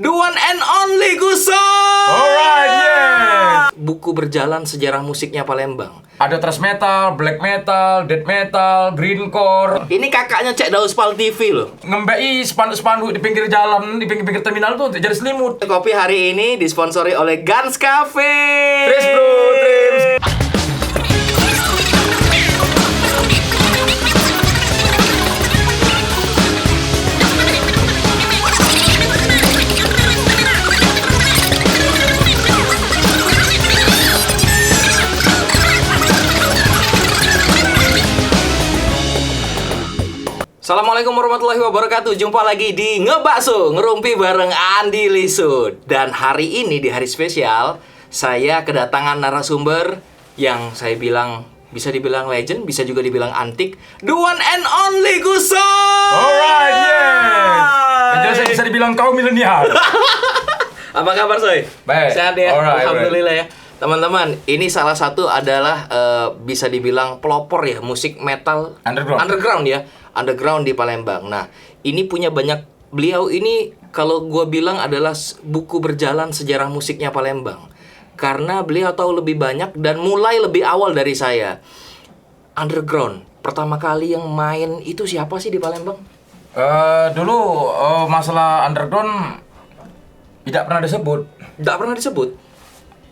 The one and only Gusol. Alright, yes. Buku berjalan sejarah musiknya Palembang. Ada thrash metal, black metal, death metal, greencore. Ini kakaknya Cek Dauspal TV loh. Ngembei spanduk-spanduk di pinggir jalan, di pinggir terminal tuh jadi selimut. Kopi hari ini disponsori oleh Guns Cafe. Tris bro, Tris. Assalamualaikum warahmatullahi wabarakatuh. Jumpa lagi di Ngebakso, ngerumpi bareng Andi Lisud. Dan hari ini di hari spesial, saya kedatangan narasumber yang saya bilang bisa dibilang legend, bisa juga dibilang antik. The one and only Gusol. Alright, yes. Jadi saya bisa dibilang kaum milenial. Apa kabar, Soy? Baik. Sehat ya? Alright, Alhamdulillah ya. Teman-teman, ini salah satu adalah bisa dibilang pelopor ya musik metal underground ya, underground di Palembang. Nah, ini punya banyak, beliau ini kalau gue bilang adalah buku berjalan sejarah musiknya Palembang, karena beliau tahu lebih banyak dan mulai lebih awal dari saya. Underground pertama kali yang main itu siapa sih di Palembang? Dulu masalah underground tidak pernah disebut. Tidak pernah disebut.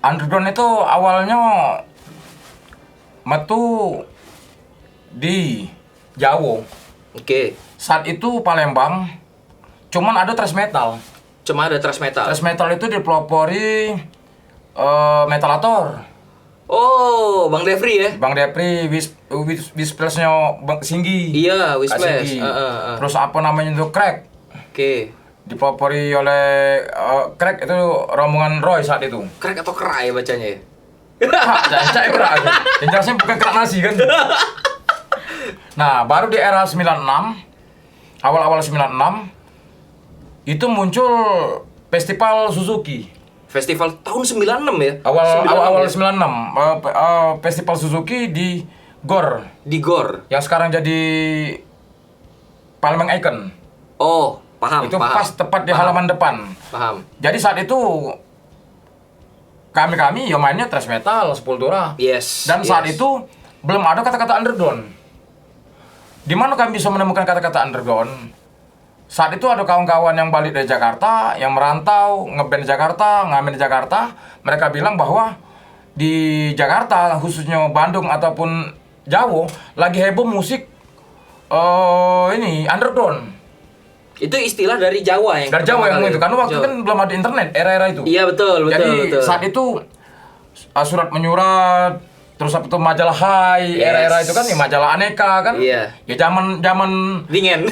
Underground itu awalnya metu di Jawa. Oke. Saat itu Palembang cuman ada thrash metal. Cuma ada thrash metal. Thrash metal itu dipelopori Metalator. Oh, Bang Devri ya? Bang Depri, Wisplash-nya Bang Singgi. Iya, Kak Wisplash. Singgi. Terus apa namanya itu Crack. Oke. Dipelopori oleh Crack itu rombongan Roy saat itu. Crack atau kerai bacanya ya? Cak kerak aja. Yang jelasnya bukan kerak nasi kan. Nah, baru di era 96, awal-awal 96 itu muncul Festival Suzuki. Festival tahun 96 ya? Awal 96 ya? 96 Festival Suzuki di GOR. Di GOR. Yang sekarang jadi Palembang Icon. Oh, paham. Itu pas tepat di halaman depan. Paham. Jadi saat itu kami ya mainnya thrash metal, Sepultura. Yes. Dan saat itu belum ada kata-kata underground. Di mana kami bisa menemukan kata-kata underground? Saat itu ada kawan-kawan yang balik dari Jakarta, yang merantau, ngeband di Jakarta, ngamen di Jakarta. Mereka bilang bahwa di Jakarta, khususnya Bandung ataupun Jawa, lagi heboh musik ini underground. Itu istilah dari Jawa yang Dari Jawa yang pertama itu, kali. karena waktu itu kan belum ada internet, era-era itu. Iya, betul. Jadi saat itu surat menyurat, terus apa tuh majalah Hai, Yes. era-era itu kan ya majalah Aneka kan. Iya. Ya zaman Dingin.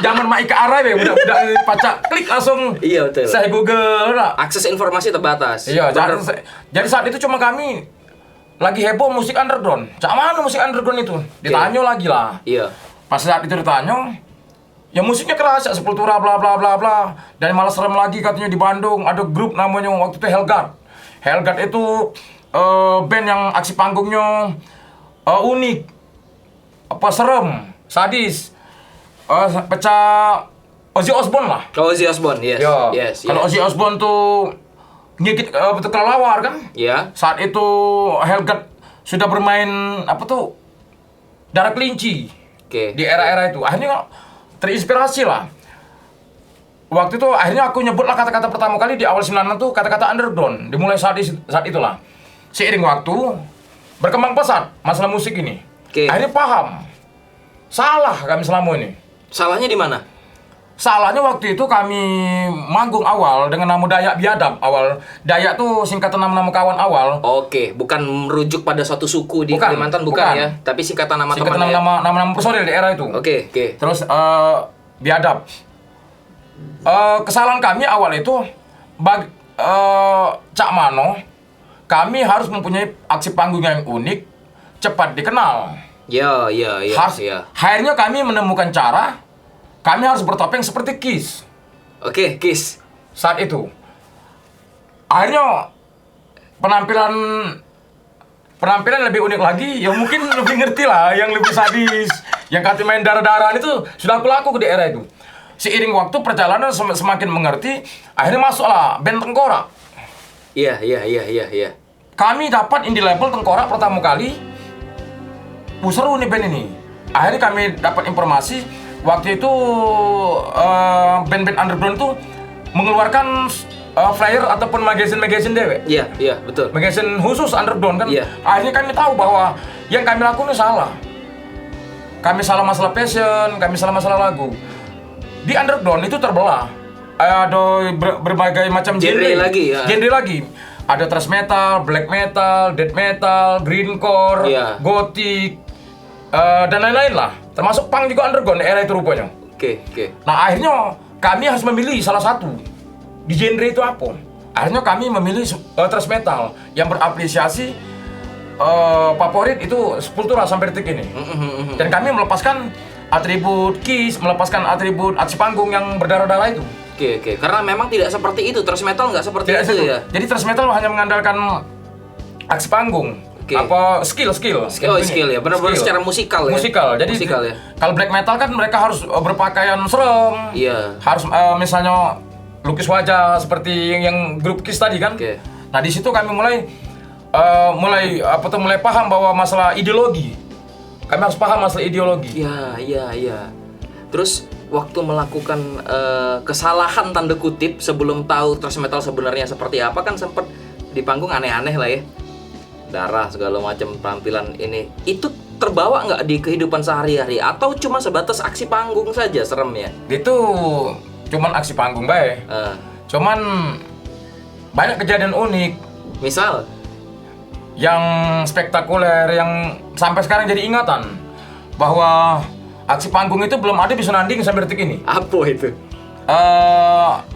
zaman Maika Arai ya, budak-budak pacak klik langsung. Iya, betul. Saya Google lah. Akses informasi terbatas. Iya, jadi saat itu cuma kami lagi heboh musik underground. Cak mana musik underground itu? Ditanya lagi lah. Iya. Pas saat itu ditanya, ya musiknya keras, ya Sepultura bla bla bla bla. Dan malah serem lagi katanya di Bandung ada grup namanya waktu itu Hellguard. Hellguard itu band yang aksi panggungnya unik, apa serem, sadis, pecah Ozzy Osbourne lah. Ozzy Osbourne, yes. Ya. Yes. Kalau Ozzy Osbourne tuh ngikut betul kelelawar kan? Iya. Saat itu Hellguard sudah bermain apa tuh darah kelinci. Oke. Di era-era itu akhirnya terinspirasi lah. Waktu itu akhirnya aku nyebutlah kata-kata pertama kali di awal 96 tuh kata-kata underground. Dimulai saat itulah. Seiring waktu berkembang pesat masalah musik ini. Oke. Akhirnya paham. Salah kami selama ini. Salahnya di mana? Salahnya waktu itu kami manggung awal dengan nama Dayak Biadab awal. Dayak tuh singkatan nama-nama kawan awal. Oke, bukan merujuk pada suatu suku di Bukan, Kalimantan, bukan ya, tapi singkatan nama Singkatan teman ya. nama-nama personil di era itu. Oke. Terus Biadab. Kesalahan kami awal itu Cak Mano, kami harus mempunyai aksi panggung yang unik, cepat dikenal. Ya. Akhirnya kami menemukan cara, kami harus bertopeng seperti Kiss. Oke, Kiss. Saat itu. Akhirnya penampilan lebih unik lagi, yang mungkin lebih ngerti lah, yang lebih sadis, yang kata main darah-darahan itu sudah aku lakukan di era itu. seiring waktu perjalanan semakin mengerti, akhirnya masuklah band Tengkorak. Iya. Kami dapat indie label Tengkorak pertama kali. Seru nih band ini. Akhirnya kami dapat informasi waktu itu band-band underground tuh mengeluarkan flyer ataupun magazine dewe. Iya, betul. Magazine khusus underground kan. Iya. Akhirnya kami tahu bahwa yang kami lakukan itu salah. Kami salah masalah passion, kami salah masalah lagu. Di underground itu terbelah. Ada berbagai macam genre lagi ya. Genre lagi. Ada thrash metal, black metal, death metal, grindcore, Iya. gothic, dan lain-lain lah. Termasuk punk juga underground era itu rupanya. Oke. Nah akhirnya kami harus memilih salah satu di genre itu apa. Akhirnya kami memilih thrash metal yang berapresiasi favorit itu Sepultura sampai detik ini. Dan kami melepaskan atribut Kiss, melepaskan atribut aksi panggung yang berdarah-darah itu. Oke. Karena memang tidak seperti itu. Thrash metal nggak seperti Tidak itu itu. ya. Jadi thrash metal hanya mengandalkan aksi panggung. Oke. Apa skill. Skill ya. Benar-benar secara musikal ya. Jadi musikal ya. Kalau black metal kan mereka harus berpakaian serem. Iya. Harus misalnya lukis wajah seperti yang grup Kiss tadi kan. Oke. Nah di situ kami mulai paham bahwa masalah ideologi. Kami harus paham masalah ideologi. Iya. Terus waktu melakukan kesalahan tanda kutip sebelum tahu thrash metal sebenarnya seperti apa kan sempat di panggung aneh-aneh lah ya. Darah segala macam tampilan ini. Itu terbawa nggak di kehidupan sehari-hari atau cuma sebatas aksi panggung saja seremnya? Itu cuman aksi panggung baik. Cuman banyak kejadian unik. Misal yang spektakuler yang sampai sekarang jadi ingatan bahwa aksi panggung itu belum ada bisa nanding sampai detik ini. apa itu?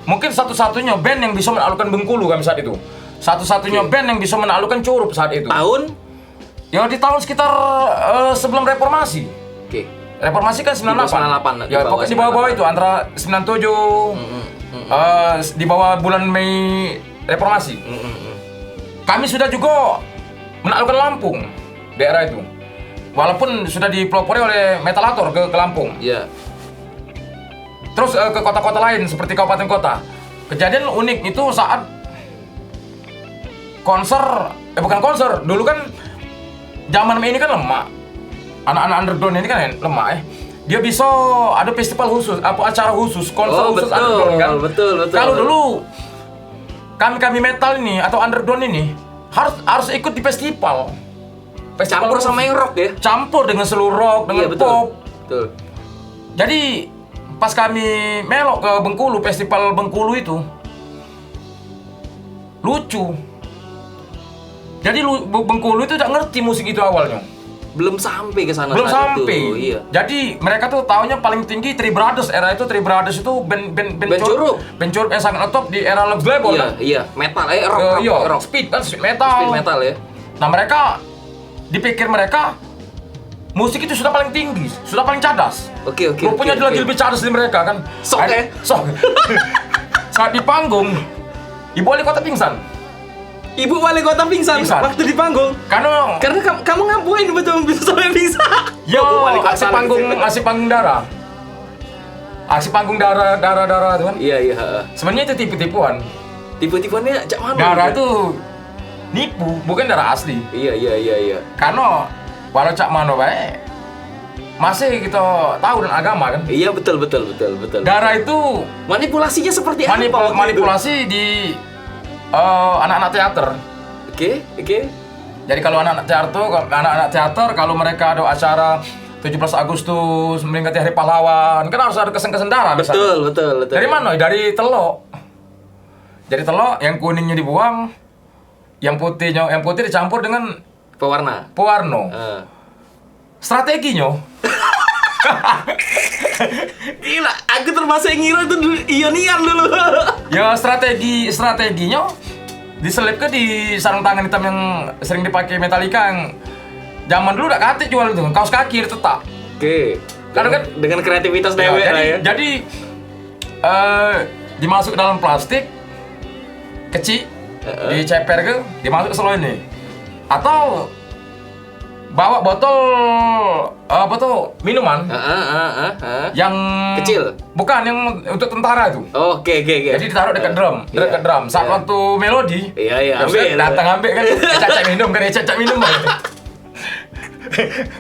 Mungkin satu-satunya band yang bisa menaklukkan Bengkulu kami saat itu. Satu-satunya band yang bisa menaklukkan Curup saat itu. Tahun? Ya di tahun sekitar sebelum reformasi. Oke. Reformasi kan 98. 98. Ya pokoknya di bawah-bawah itu antara 97 di bawah bulan Mei reformasi. Kami sudah juga menaklukkan Lampung daerah itu. Walaupun sudah dipelopori oleh Metalator ke Lampung. Iya. Terus ke kota-kota lain seperti kabupaten kota. Kejadian unik itu saat bukan konser. Dulu kan zaman ini kan lemah. Anak-anak underground ini kan lemah Dia bisa ada festival khusus, acara khusus, konser khusus underground kan. Betul. Kalau dulu kami metal ini atau underground ini harus ikut di festival. Campur sama yang rock ya? Campur dengan seluruh rock, dengan pop. Betul. Jadi pas kami melok ke Bengkulu, festival Bengkulu itu lucu. Jadi Bengkulu itu tidak ngerti musik itu awalnya. Belum sampai ke sana. Belum sampai. Iya. Jadi mereka tuh taunya paling tinggi Three Brothers. Era itu Three Brothers itu band Curup. Band Curup yang sangat top di era Lux Label kan? Iya, metal rock. Speed metal. Speed metal ya. Nah mereka dipikir mereka musik itu sudah paling tinggi, sudah paling cadas. Oke. Rupanya dia lagi lebih cadas dari mereka kan. Sok ya? Sok. Saat di panggung, ibu wali kota pingsan. Ibu wali kota pingsan waktu di panggung. Karena kamu ngapain betul bisa sampai pingsan? Yo, aksi panggung darah. Aksi panggung darah itu kan. Iya. Sebenarnya itu tipu-tipuan. Tipu-tipuannya cak mana? Darah itu nipu, bukan darah asli. Iya. Karena walau cak mana baik, masih kita tahu dan agama kan. Iya betul. Darah itu manipulasinya seperti apa? Manipulasi di anak-anak teater. Oke. Jadi kalau anak-anak teater kalau mereka ada acara 17 Agustus memperingati Hari Pahlawan, kan harus ada kesan-kesan darah. Betul. Dari mana? Dari telok. Jadi telok yang kuningnya dibuang, yang putih dicampur dengan pewarna. Strateginya. Gila, aku termasuk yang ngira itu ionian dulu. Ya strateginya diselip ke di sarung tangan hitam yang sering dipakai Metallica yang zaman dulu udah kate jual itu, kaos kaki tetap. Oke. Karena kan dengan kreativitas dewe lah ya. Jadi dimasuk ke dalam plastik kecil, diceper ke, dimasuk ke selo ini. Atau bawa botol apa tuh minuman yang kecil, bukan yang untuk tentara itu. Oke. Jadi ditaruh dekat drum, dekat drum. Saat waktu melodi, ambil. Datang ambil kan, cacak minum kan, cacak minum kan.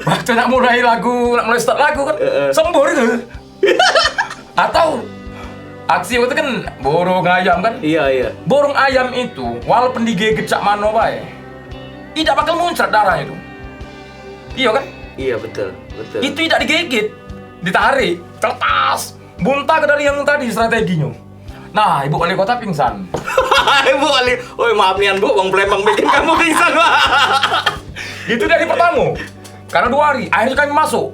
Waktu nak mulai start lagu kan, sembur itu. Atau aksi itu kan burung ayam kan. Iya. Burung ayam itu walaupun digigit cak mano bae, tidak bakal muncrat darahnya itu. Iya kan? Iya betul. Itu tidak digigit, ditarik, lepas, muntah dari yang tadi strateginya. Nah, ibu wali kota pingsan. Ibu wali, maaf nih Bu, Bang Plembang bikin kamu pingsan Pak. Itu dari pertama. Karena 2 hari, akhirnya kami masuk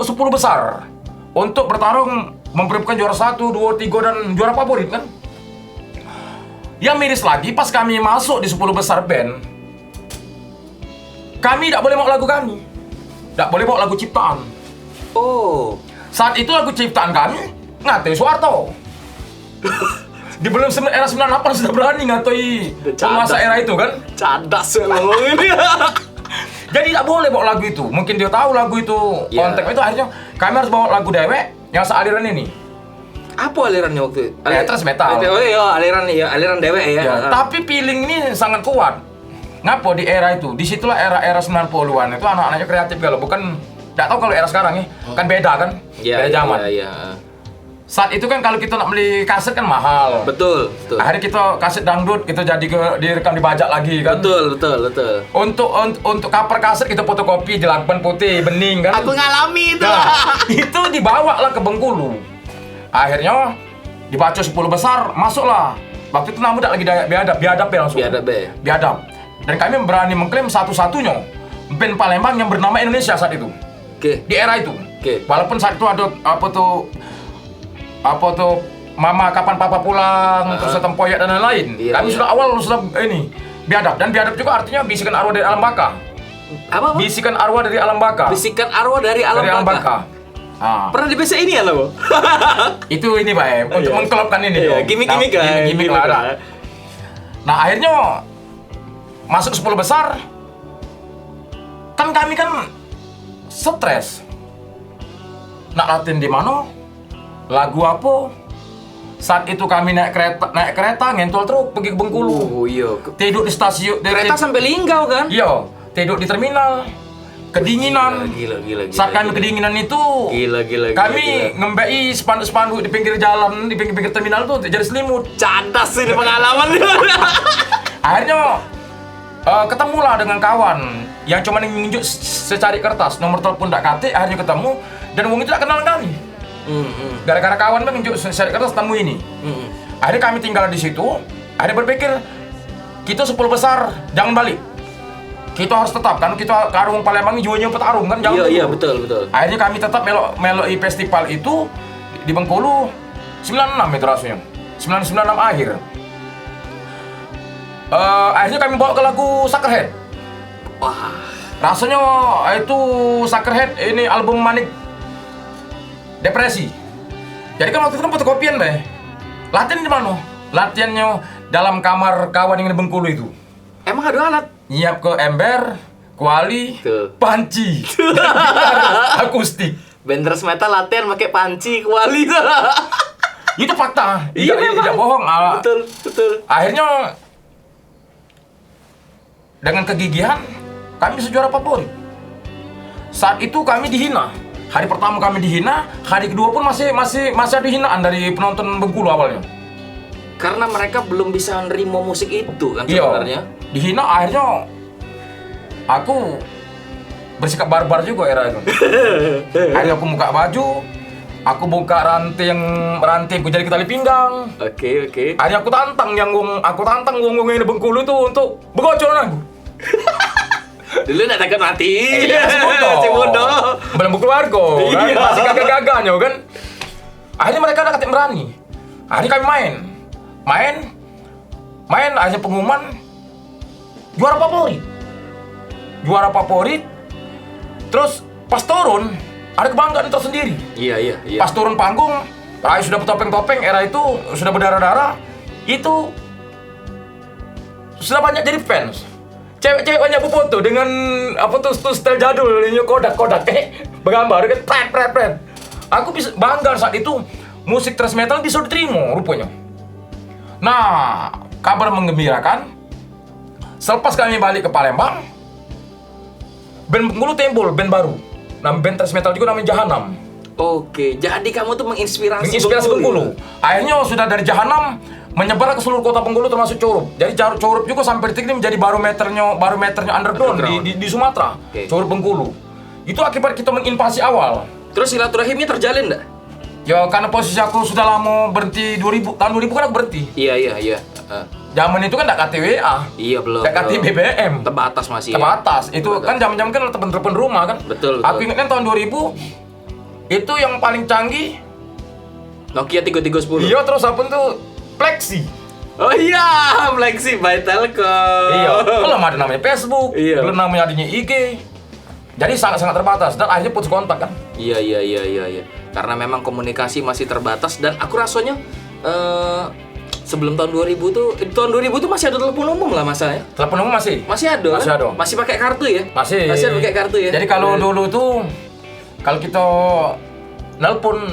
10 besar untuk bertarung memperebutkan juara 1, 2, 3 dan juara favorit kan. Yang miris lagi pas kami masuk di 10 besar band, kami tidak boleh bawa lagu kami. Tidak boleh bawa lagu ciptaan. Oh. Saat itu lagu ciptaan kami ngatai Soeharto. Di belum era 98 sudah berani ngatai penguasa era itu kan. Cadas ngomongin dia. Jadi tidak boleh bawa lagu itu. Mungkin dia tahu lagu itu konteks itu, akhirnya kami harus bawa lagu dewek yang sealiran ini. Apa alirannya waktu itu? Thrash metal. Oh iya, aliran dewek ya. Tapi feeling ini sangat kuat. Ngapa di era itu? Disitulah era 90-an itu anak-anaknya kreatif kalau bukan, tidak tahu kalau era sekarang ya. Kan beda kan? Beda zaman. Iya. Saat itu kan kalau kita nak beli kaset kan mahal. Betul. Akhirnya kita kaset dangdut kita direkam dibajak lagi kan. Betul. Untuk cover kaset kita fotokopi di lakban putih bening kan. Aku ngalami itu. Nah, itu dibawa lah ke Bengkulu. Akhirnya dibaca 10 besar, masuklah. Waktu itu namu tak lagi biadab ya langsung. Biadab. Dan kami berani mengklaim satu-satunya band Palembang yang bernama Indonesia saat itu. Oke. Di era itu. Oke. Walaupun saat itu ada apa tuh Mama kapan Papa pulang, terus tempoyak dan lain-lain. Kami sudah awal sudah ini biadab, dan biadab juga artinya bisikan arwah dari alam baka. Apa? Bisikan arwah dari alam baka. Bisikan arwah dari alam baka. Pernah di BC ini ya lo? Itu ini Pak untuk mengkelopkan ini. Gimik-gimik kan. Gimik lah. Nah akhirnya masuk 10 besar. Kan kami kan stres. Nak latihan di mana? Lagu apa? Saat itu kami naik kereta ngentol truk pergi ke Bengkulu. Iya. Tidur di stasiun. Kereta sampai Linggau kan? Iya. Tidur di terminal. Kedinginan. Gila. Saat kami kedinginan itu. Gila. Kami ngembei spanduk-spanduk di pinggir jalan, di pinggir terminal tuh jadi selimut. Cadas ini pengalaman. Akhirnya ketemulah dengan kawan yang cuma nunjuk secari kertas, nomor telepon tak kate, akhirnya ketemu dan wong itu tak kenal kami. Gara-gara kawan bang nunjuk secari kertas temu ini. Akhirnya kami tinggal di situ. Akhirnya berpikir kita 10 besar jangan balik. Kita harus tetap kan, kita karung Palembang jiwanya petarung kan, jangan. Iya betul. Akhirnya kami tetap meloi festival itu di Bengkulu 96 itu rasanya. 96 akhir. Akhirnya kami bawa ke lagu Suckerhead. Wah, rasanya itu Suckerhead ini album Manik Depresi. Jadi kan waktu itu kan fotokopian deh. Latihan di mana? Latihannya dalam kamar kawan yang di Bengkulu itu. Emang ada alat? Nyiap ke ember, kuali, panci, akustik. Band thrash metal latihan pakai panci, kuali. Itu fakta. Iya, tidak bohong. Betul. Akhirnya dengan kegigihan kami bisa juara favorit. Saat itu kami dihina. Hari pertama kami dihina, hari kedua pun masih ada hinaan dari penonton Bengkulu awalnya. Karena mereka belum bisa menerima musik itu kan sebenarnya. Dihina, akhirnya aku bersikap barbar juga era itu. Akhirnya aku buka baju, aku buka ranting aku jadi tali pinggang. Oke. Akhirnya aku tantang wong yang di Bengkulu itu untuk begocoran aku. Dulu nak takut mati. Si bodoh. Belum keluarga kan? Masih gagah-gagahnya kan. Akhirnya mereka ada katik berani. Akhirnya kami main akhirnya pengumuman juara favorit. Terus pas turun ada kebanggaan tersendiri. Iya. Pas turun panggung, sudah bertopeng-topeng, era itu sudah berdarah-darah, itu sudah banyak jadi fans. Cewek-cewek banyak foto dengan apa tuh style jadul, ini Kodak bergambar kan pret. Aku bisa bangga saat itu musik thrash metal bisa diterima rupanya. Nah, kabar menggembirakan. Selepas kami balik ke Palembang, band Bengkulu timbul, band baru. Band thrash metal juga namanya Jahanam. Oke, jadi kamu tuh menginspirasi Bengkulu. Akhirnya sudah dari Jahanam menyebar ke seluruh kota Bengkulu termasuk Corup. Jadi Corup juga sampai detik ini menjadi barometernya underground. Di Sumatera. Okay. Corup Bengkulu. Itu akibat kita menginvasi awal. Terus silaturahimnya terjalin enggak? Ya karena posisi aku sudah lama berhenti tahun 2000 kan aku berhenti. Iya. Zaman itu kan enggak KTWA. Iya belum. Enggak KTI BBM. Terbatas masih. Terbatas. Itu kan zaman-zaman kan telepon rumah kan. Betul. Aku ingat kan tahun 2000 itu yang paling canggih Nokia 3310. Iya, terus apa tuh? Plexi. Oh iya, Plexi by Telkom. Iya, belum ada namanya Facebook, belum namanya adanya IG. Jadi sangat terbatas dan akhirnya putus kontak kan? Iya. Karena memang komunikasi masih terbatas dan aku rasanya sebelum tahun 2000 tuh masih ada telepon umum lah masanya. Telepon umum masih? Masih ada. Masih pakai kartu ya? Masih pakai kartu ya. Jadi kalau dulu tuh kalau kita nelpon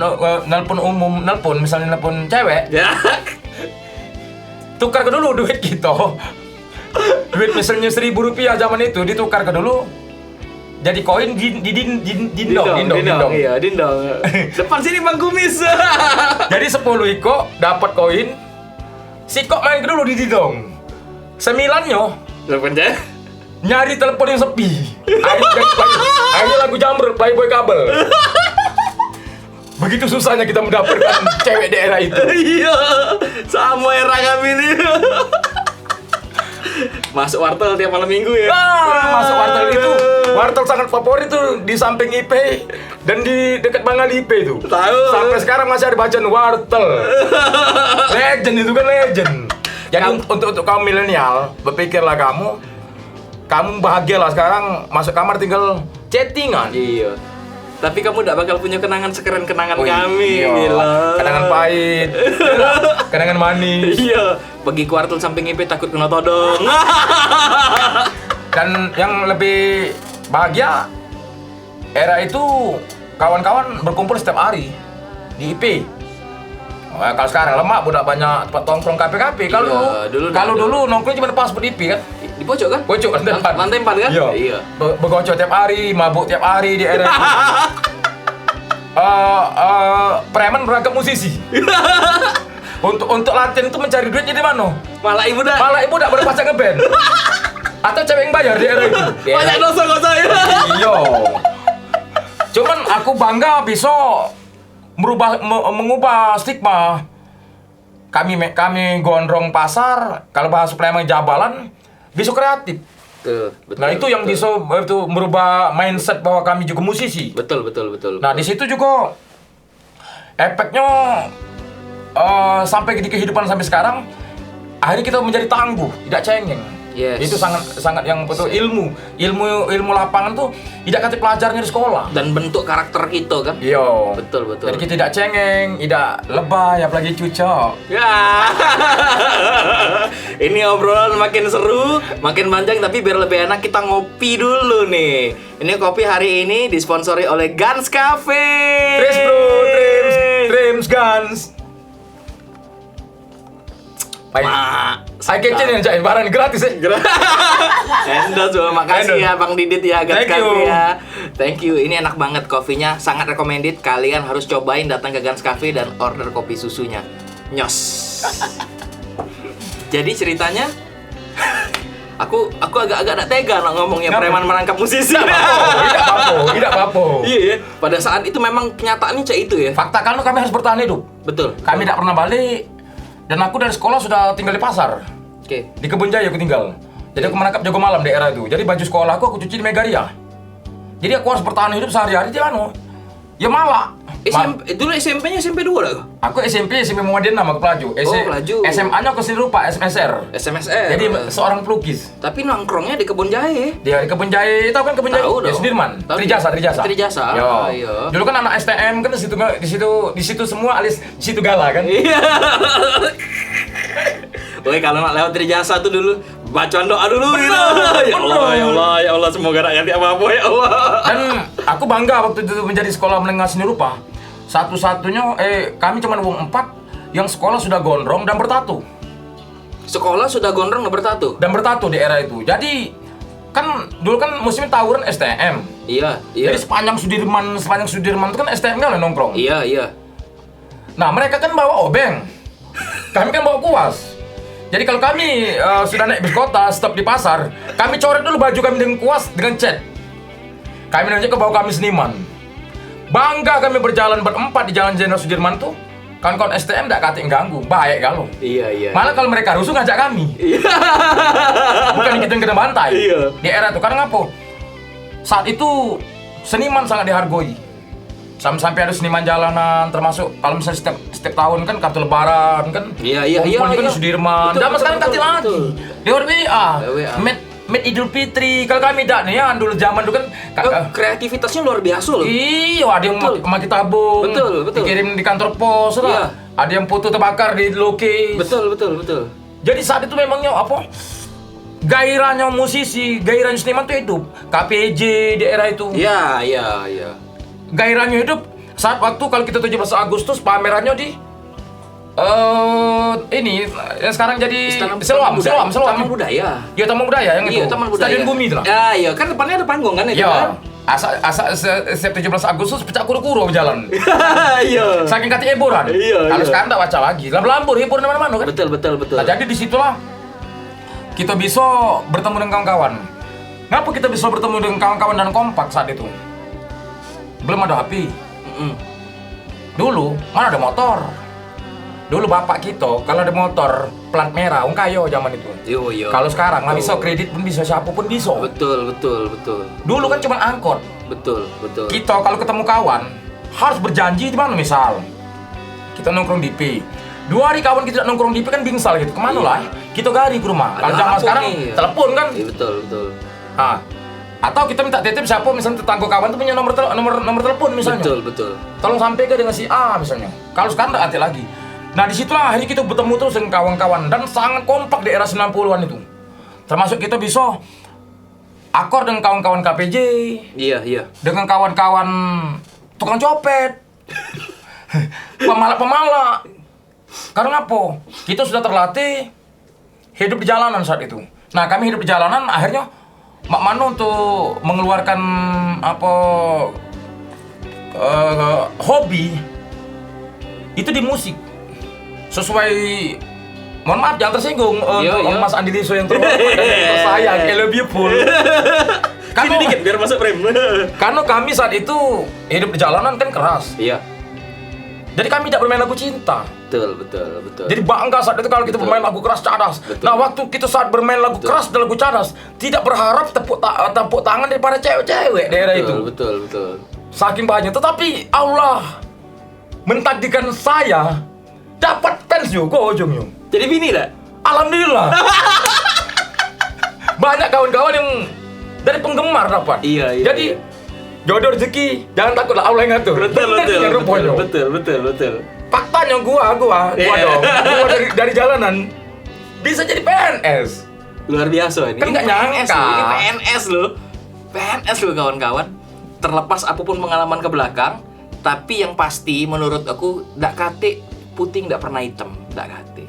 misalnya nelpon cewek. Ya. Tukar ke dulu duit kita. Duit misalnya Rp1.000 zaman itu ditukar ke dulu. Jadi koin dindong. Iya, dindong. Depan sini Bang Kumis. Jadi 10 iko dapat koin. Si kok main ke dulu di dindong. 9-nya Telepon deh. nyari telepon yang sepi. Akhirnya lagu Jamrut, Playboy kabel. Begitu susahnya kita mendapatkan cewek di era itu. Iya, sama era kami nih. Masuk wartel tiap malam minggu ya. Masuk wartel itu. Wartel sangat favorit tuh di samping IP dan di dekat Bang Ali IP itu. Tahu. Sampai sekarang masih ada bacaan wartel. Legend itu kan legend. Jadi untuk kaum milenial, berpikirlah kamu bahagialah sekarang masuk kamar tinggal chattingan. Iya. Tapi kamu tidak bakal punya kenangan sekeren kenangan kami. Iya. Gila. Kenangan pahit, kenangan manis. Iya. Pergi ke wartel samping IP takut kena todong. Dan yang lebih bahagia era itu kawan-kawan berkumpul setiap hari di IP. Kalau sekarang lemak udah banyak tempat tongkrong kafe-kafe. Kalau dulu nongkrong cuma pas di IP kan. Di pojok kan? Pojok lantai 4 kan? Iya. Begocok tiap hari, mabuk tiap hari di era itu. Preman beragam musisi. Untuk latihan itu mencari duitnya di mana? Malah ibu dah berpasang ngeband. Atau cewek yang bayar di era itu. Banyak dosa-dosa ya. Iya. Cuman aku bangga bisa mengubah stigma. Kami gondrong pasar, kalau bahasa Palembang jabalan, bisa kreatif. Betul, nah itu yang bisa merubah mindset bahwa kami juga musisi. Betul. Nah di situ juga efeknya sampai di kehidupan sampai sekarang, akhirnya kita menjadi tangguh, tidak cengeng. Yes. Itu sangat yang betul ilmu lapangan tuh tidak kasih pelajarnya di sekolah. Dan bentuk karakter kita kan. Iya. Betul. Jadi kita tidak cengeng, tidak lebay, apalagi cucok. Ya. Ini obrolan makin seru, makin panjang, tapi biar lebih enak kita ngopi dulu nih. Ini kopi hari ini disponsori oleh Guns Cafe. Trims bro, Trims Guns. Saya kecil yang cari barang gratis ya. Endorse juga, makasih ya Bang Didit ya, Guns Cafe ya. Thank you. Ini enak banget kopinya, sangat recommended. Kalian harus cobain datang ke Guns Cafe dan order kopi susunya. Nyos. Jadi ceritanya aku agak-agak tega ngomongnya preman merangkap musisi. Tidak apa-apa. Iya ya. Pada saat itu memang kenyataannya kayak itu ya. Fakta kan kami harus bertahan hidup. Betul. Kami tidak pernah balik. Dan aku dari sekolah sudah tinggal di pasar. Oke. Di Kebun Jaya aku tinggal. Jadi aku menangkap jago malam di era itu. Jadi baju sekolah aku cuci di Megaria. Jadi aku harus bertahan hidup sehari-hari di mana? Ya malah. Dulu SMP-nya SMP 2 lah. Aku SMP Muhammadiyah aku pelaju. Pelaju. SMA-nya aku sendiri lupa, SMSR. SMSR. Jadi seorang pelukis. Tapi nongkrongnya di Kebun Jaya. Dia di Kebun Jaya, tahu kan Kebun Jaya? Tahu dong. Ya Sudirman. Trijasa. Iya. Dulu kan anak STM kan di situ semua alias di situ gala kan. Iya. Oke, kalau nak lewat Trijasa tuh dulu bacaan doa dulu gitu. Ya Allah, semoga gak ngerti apa-apa ya Allah. Dan aku bangga waktu itu menjadi sekolah menengah seni rupa. Satu-satunya kami cuma wong 4 yang sekolah sudah gondrong dan bertato. Sekolah sudah gondrong dan bertato? Dan bertato di era itu. Jadi kan dulu kan musim tawuran STM. Iya. Jadi sepanjang Sudirman itu kan STM kan nongkrong. Iya. Nah, mereka kan bawa obeng. Kami kan bawa kuas. Jadi kalau kami sudah naik bis kota, stop di pasar, kami coret dulu baju kami dengan kuas, dengan cat. Kami nanya ke bawah kami seniman. Bangga kami berjalan berempat di Jalan Jenderal Sudirman tuh. Kawan-kawan STM tidak katik ganggu, baik galau. Iya. Malah kalau mereka rusuh ngajak kami. Iya. Bukan kita yang kena bantai. Iya. Di era itu, karena apa? Saat itu seniman sangat dihargai. Sampai ada seniman jalanan, termasuk kalau misalnya setiap tahun kan kartu lebaran kan. Iya. Kan di Sudirman. Dan sekarang kartu lagi. Betul. Lewat WA. Made Idul Fitri. Kalau kami tidak nih ya, dulu zaman dulu kan kreativitasnya luar biasa loh. Iya, ada yang maki tabung. Betul. Dikirim di kantor pos lah. Iya. Ada yang foto terbakar di lukis. Betul. Jadi saat itu memangnya apa? Gairahnya musisi, gairahnya seniman itu hidup. KPJ di era itu. Iya. Gairahnya hidup saat waktu kalau kita 17 Agustus pamerannya di ini yang sekarang jadi Seloam Taman Budaya. Ya, Taman Budaya yang itu. Taman Budaya. Stadion Bumi itu lah. Iya, kan depannya ada panggung kan itu Ya. kan. Setiap 17 Agustus pecah kuro-kuro berjalan. Iya. Saking kata hiburan. Iya. Kalau sekarang tak baca lagi. Lambur hibur di mana-mana kan. Betul. Nah, jadi disitulah kita bisa bertemu dengan kawan-kawan. Ngapa kita bisa bertemu dengan kawan-kawan dan kompak saat itu? Belum ada HP. Dulu mana ada motor. Dulu bapak kita kalau ada motor plat merah, kayo zaman itu. Yo. Kalau sekarang nggak bisa kredit pun bisa, siapa pun bisa. Betul. Dulu kan cuma angkot. Betul. Kita kalau ketemu kawan harus berjanji di mana misal. Kita nongkrong di P. 2 hari kawan kita tidak nongkrong di P kan bingsal gitu. Kemana lah? Kita gari ke rumah. Kalau zaman sekarang telepon kan. Iya betul. Nah, atau kita minta titip siapa misalnya tetangga kawan tuh punya nomor telepon misalnya. Betul. Tolong sampai ke dengan si A misalnya. Kalau sekarang enggak hati lagi. Nah, disitulah akhirnya kita bertemu terus dengan kawan-kawan dan sangat kompak di era 90-an itu. Termasuk kita bisa akor dengan kawan-kawan KPJ. Iya. Dengan kawan-kawan tukang copet. Pemalak. Karena apa? Kita sudah terlatih hidup di jalanan saat itu. Nah, kami hidup di jalanan akhirnya Mak Mano untuk mengeluarkan hobi itu di musik. Sesuai, mohon maaf jangan tersinggung untuk Mas Andi Liso yang tersayang, I love you full. Sini dikit biar masuk frame. Karena kami saat itu hidup di jalanan kan keras. Iya. Jadi kami tidak bermain lagu cinta. Betul. Jadi bangga saat itu kalau kita bermain lagu keras cadas. Betul. Nah, waktu kita saat bermain lagu keras dan lagu cadas, tidak berharap tepuk tangan daripada cewek-cewek daerah itu. Betul. Saking banyak. Tetapi Allah mentakdirkan saya dapat fans juga ujungnya. Jadi bini dah? Alhamdulillah. Banyak kawan-kawan yang dari penggemar dapat. Iya. Jadi jodoh rezeki, jangan takutlah Allah yang ngatur. Betul. Faktanya gua dong. Gua dari jalanan bisa jadi PNS. Luar biasa ini. Kan nggak nyangka. Ini PNS loh kawan-kawan. Terlepas apapun pengalaman ke belakang, tapi yang pasti menurut aku ndak kate puting ndak pernah hitam, ndak kate.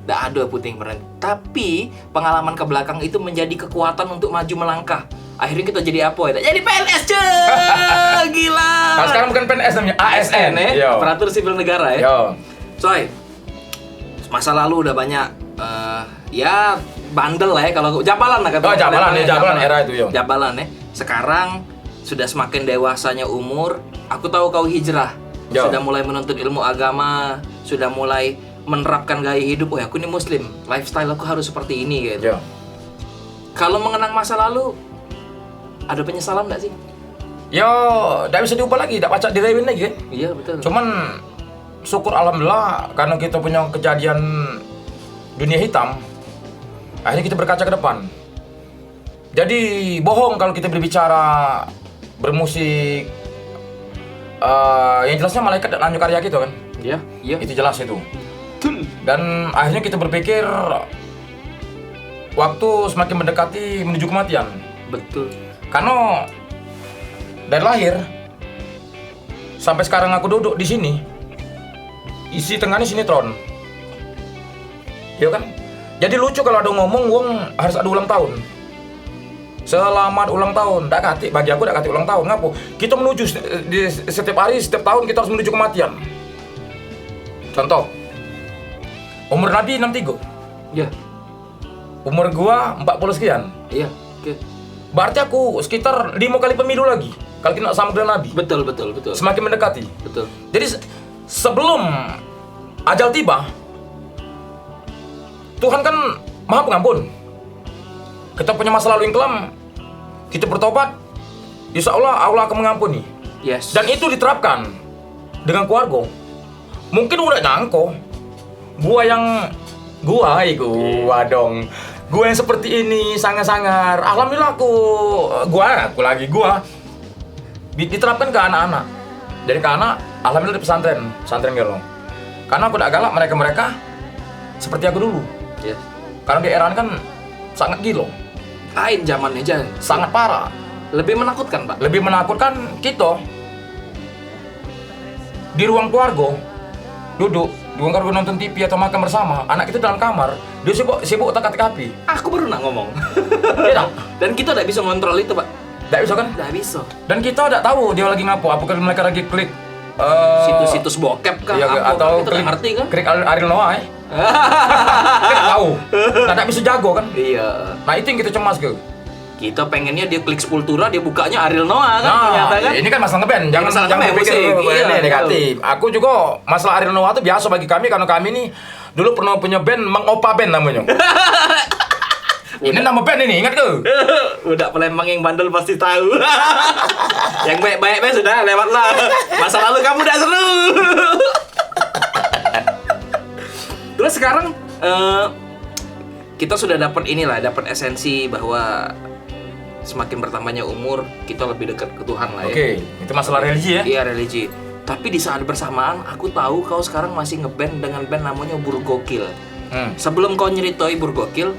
Ndak ada puting pernah. Tapi pengalaman ke belakang itu menjadi kekuatan untuk maju melangkah. Akhirnya kita jadi apa ya? Jadi PNS cuy. Gila. Nah, sekarang bukan PNS namanya ASN ya. Aparatur Sipil Negara ya. Yo. Coy. Masa lalu udah banyak ya bandel lah ya kalau jabalan lah kata. Jabalan era itu yo. Jabalan ya. Sekarang sudah semakin dewasanya umur, aku tahu kau hijrah. Sudah mulai menuntut ilmu agama, sudah mulai menerapkan gaya hidup. Oh, aku ini muslim, lifestyle aku harus seperti ini gitu. Kalau mengenang masa lalu, ada penyesalan nggak sih? Yo, tidak bisa diubah lagi, tidak baca direwin lagi kan? Iya betul. Cuman syukur alhamdulillah karena kita punya kejadian dunia hitam, akhirnya kita berkaca ke depan. Jadi bohong kalau kita berbicara bermusik, yang jelasnya malaikat dan lanjut karya gitu kan? Iya. Itu jelas itu. Dan akhirnya kita berpikir waktu semakin mendekati menuju kematian. Betul. Karena dari lahir sampai sekarang aku duduk di sini, isi tengahnya sinetron. Ya kan? Jadi lucu kalau ada ngomong wong harus ada ulang tahun. Selamat ulang tahun. Dak kati bagi aku dak kati ulang tahun. Ngapo? Kita menuju di setiap hari, setiap tahun kita harus menuju kematian. Contoh. Umur Nabi 63. Ya. Umur gua 40 sekian. Iya. Oke. Berarti aku sekitar 5 kali pemilu lagi. Kalau kita sama dengan Nabi. Betul. Semakin mendekati. Betul. Jadi sebelum ajal tiba, Tuhan kan Maha Pengampun. Kita punya masa lalu yang kelam, kita bertobat, insya Allah akan mengampuni. Yes. Dan itu diterapkan dengan keluarga. Mungkin udah nyangko, gua dong. Gua yang seperti ini, sangar-sangar. Alhamdulillah gua diterapkan ke anak-anak. Jadi ke anak, alhamdulillah di pesantren gelong. Karena aku tidak galak mereka seperti aku dulu. Yes. Karena di era kan sangat gila. Lain zamannya aja. Sangat parah. Lebih menakutkan, Pak. Lebih menakutkan kita di ruang keluarga duduk di ruang keluarga nonton TV atau makan bersama, anak kita dalam kamar dia sibuk otak-atik HP. Aku baru nak ngomong. Iya. Dan kita tidak bisa mengontrol itu, Pak. Tidak bisa kan? Tidak bisa. Dan kita tidak tahu dia lagi ngapo, apakah mereka lagi klik situs-situs bokep kah? iya, apa atau kita klik, nggak ngerti kan? klik Ariel Noah kita tahu. Nah, tidak bisa jago kan? Iya. Nah, itu yang kita cemas ke. Kita pengennya dia klik Sepultura, dia bukanya Ariel Noah kan? Nah, Ternyata kan? ini kan masalah ngeband, jangan ngeband, berpikir iya, ini negatif. Aku juga masalah Ariel Noah itu biasa bagi kami karena kami ini dulu pernah punya band Mengopa Band namanya. Ini nama band ini, ingat ke? Udah Palembang yang bandel pasti tahu. Yang baik-baiknya sudah lewat lah. Masa lalu kamu udah seru. Terus sekarang kita sudah dapat dapat esensi bahwa semakin bertambahnya umur kita lebih dekat ke Tuhan lah ya. Oke, itu masalah religi ya? Iya, religi. Tapi di saat bersamaan aku tahu kau sekarang masih ngeband dengan band namanya Burgokil. Sebelum kau nyeritai Burgokil,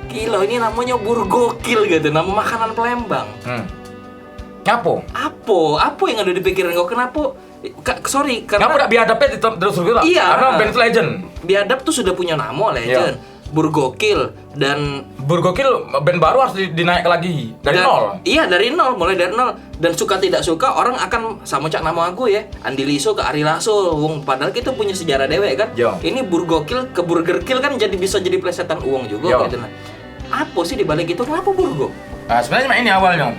gila ini namanya Burgokil gitu, nama makanan Palembang. Apa yang ada di pikiran kau? Kenapa? Sorry, karena kenapa biadabnya terus juga? Iya, karena band itu legend. Biadab tuh sudah punya nama legend. Iya. Burgokil dan Burgokil band baru harus dinaik lagi dari nol. Iya, dari nol, mulai dari nol. Dan suka tidak suka orang akan sama cak nama aku ya, Andi Liso ke Ari Lasso. Padahal kita punya sejarah dewek kan. Yo. Ini Burgokil ke Burger Kill kan bisa jadi plesetan uang juga gitu nah. Apa sih dibalik itu? Kenapa Burgo? Nah, sebenarnya ini awalnya.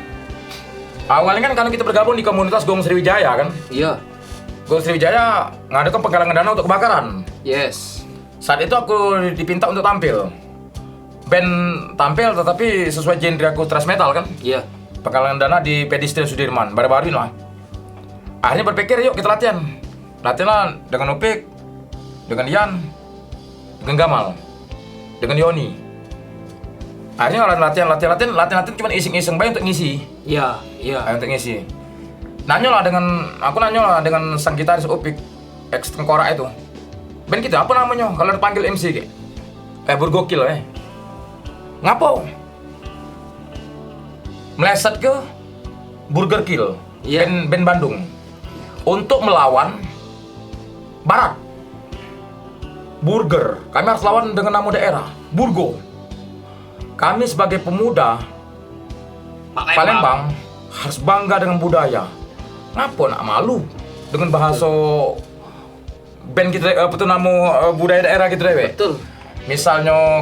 Awalnya kan karena kita bergabung di komunitas Gong Sriwijaya kan. Iya. Gong Sriwijaya ngadakan penggalangan dana untuk kebakaran. Yes. Saat itu aku dipinta untuk tampil. Band tampil tetapi sesuai genre aku thrash metal kan. Iya. Penggalangan dana di Pedestal Sudirman, baru-baru ini lah. Akhirnya berpikir yuk kita latihan. Latihan dengan Upik, dengan Ian, dengan Gamal, dengan Yoni. Akhirnya latihan cuma iseng-iseng baik untuk ngisi. Iya. Untuk ngisi. Nanya lah dengan sang gitaris Upik, ex Tengkorak itu. Band kita apa namanya? Kalau dipanggil MC kayak Burgokil Ngapo? Meleset ke Burger Kill. Band Bandung. Untuk melawan Barat. Burger. Kami harus lawan dengan nama daerah. Burgo. Kami sebagai pemuda Palembang harus bangga dengan budaya. Ngapo nak malu dengan bahasa band kita nama budaya daerah kita deh. Betul.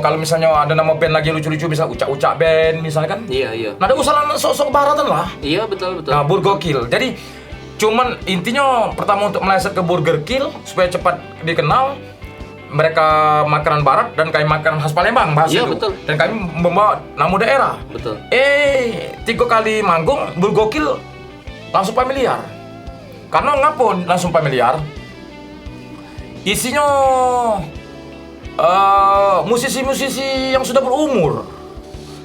Kalau misalnya ada nama band lagi lucu-lucu bisa ucak-ucak band misalnya kan. Iya. Nah, ada usaha sok-sok baratan lah. Iya, betul. Nah, Burgokil. Jadi cuman intinya pertama untuk meleset ke Burger Kill supaya cepat dikenal. Mereka makanan barat dan kami makanan khas Palembang bahasa itu. Betul. Dan kami membawa nama daerah. Betul. 3 kali manggung Burgokil langsung familiar. Karena ngapa langsung familiar? Isinya musisi-musisi yang sudah berumur,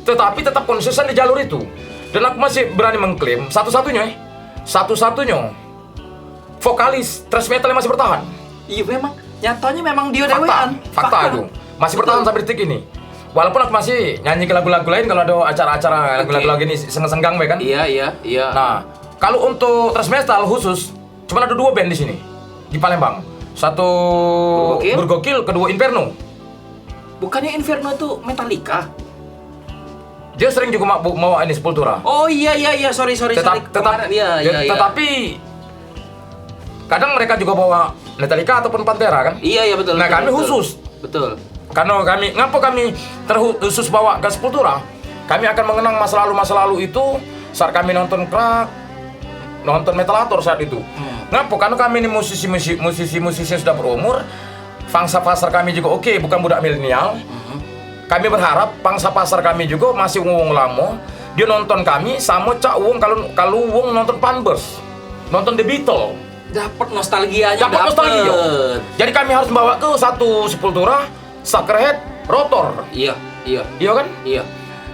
tetapi tetap konsisten di jalur itu. Dan aku masih berani mengklaim satu-satunya vokalis thrash metal yang masih bertahan. Iya memang. Nyatanya memang dia dewean. Fakta itu masih bertahan sampai detik ini. Walaupun aku masih nyanyi ke lagu-lagu lain kalau ada acara-acara lagu-lagu ini senggang kan. Iya. Nah, kalau untuk thrash metal khusus cuma ada 2 band di sini di Palembang. Satu Burgokil, kedua Inferno. Bukannya Inferno itu Metallica? Dia sering juga mau ini Sepultura. Oh iya, sorry. Tetapi kadang mereka juga bawa Metallica ataupun Pantera kan? Iya betul. Nah, kami khusus. Betul. Karena kami terkhusus bawa ke Sepultura, kami akan mengenang masa lalu itu saat kami nonton nonton Metalator saat itu. Karena kami ini musisi yang sudah berumur, pangsa pasar kami juga oke, bukan budak milenial. Kami berharap pangsa pasar kami juga masih wong lama. Dia nonton kami sama cak wong kalau wong nonton Panbers, nonton The Beatles. Dapat nostalgianya. Jadi kami harus bawa ke satu Sepultura, Suckerhead, Rotor. Iya kan? Iya.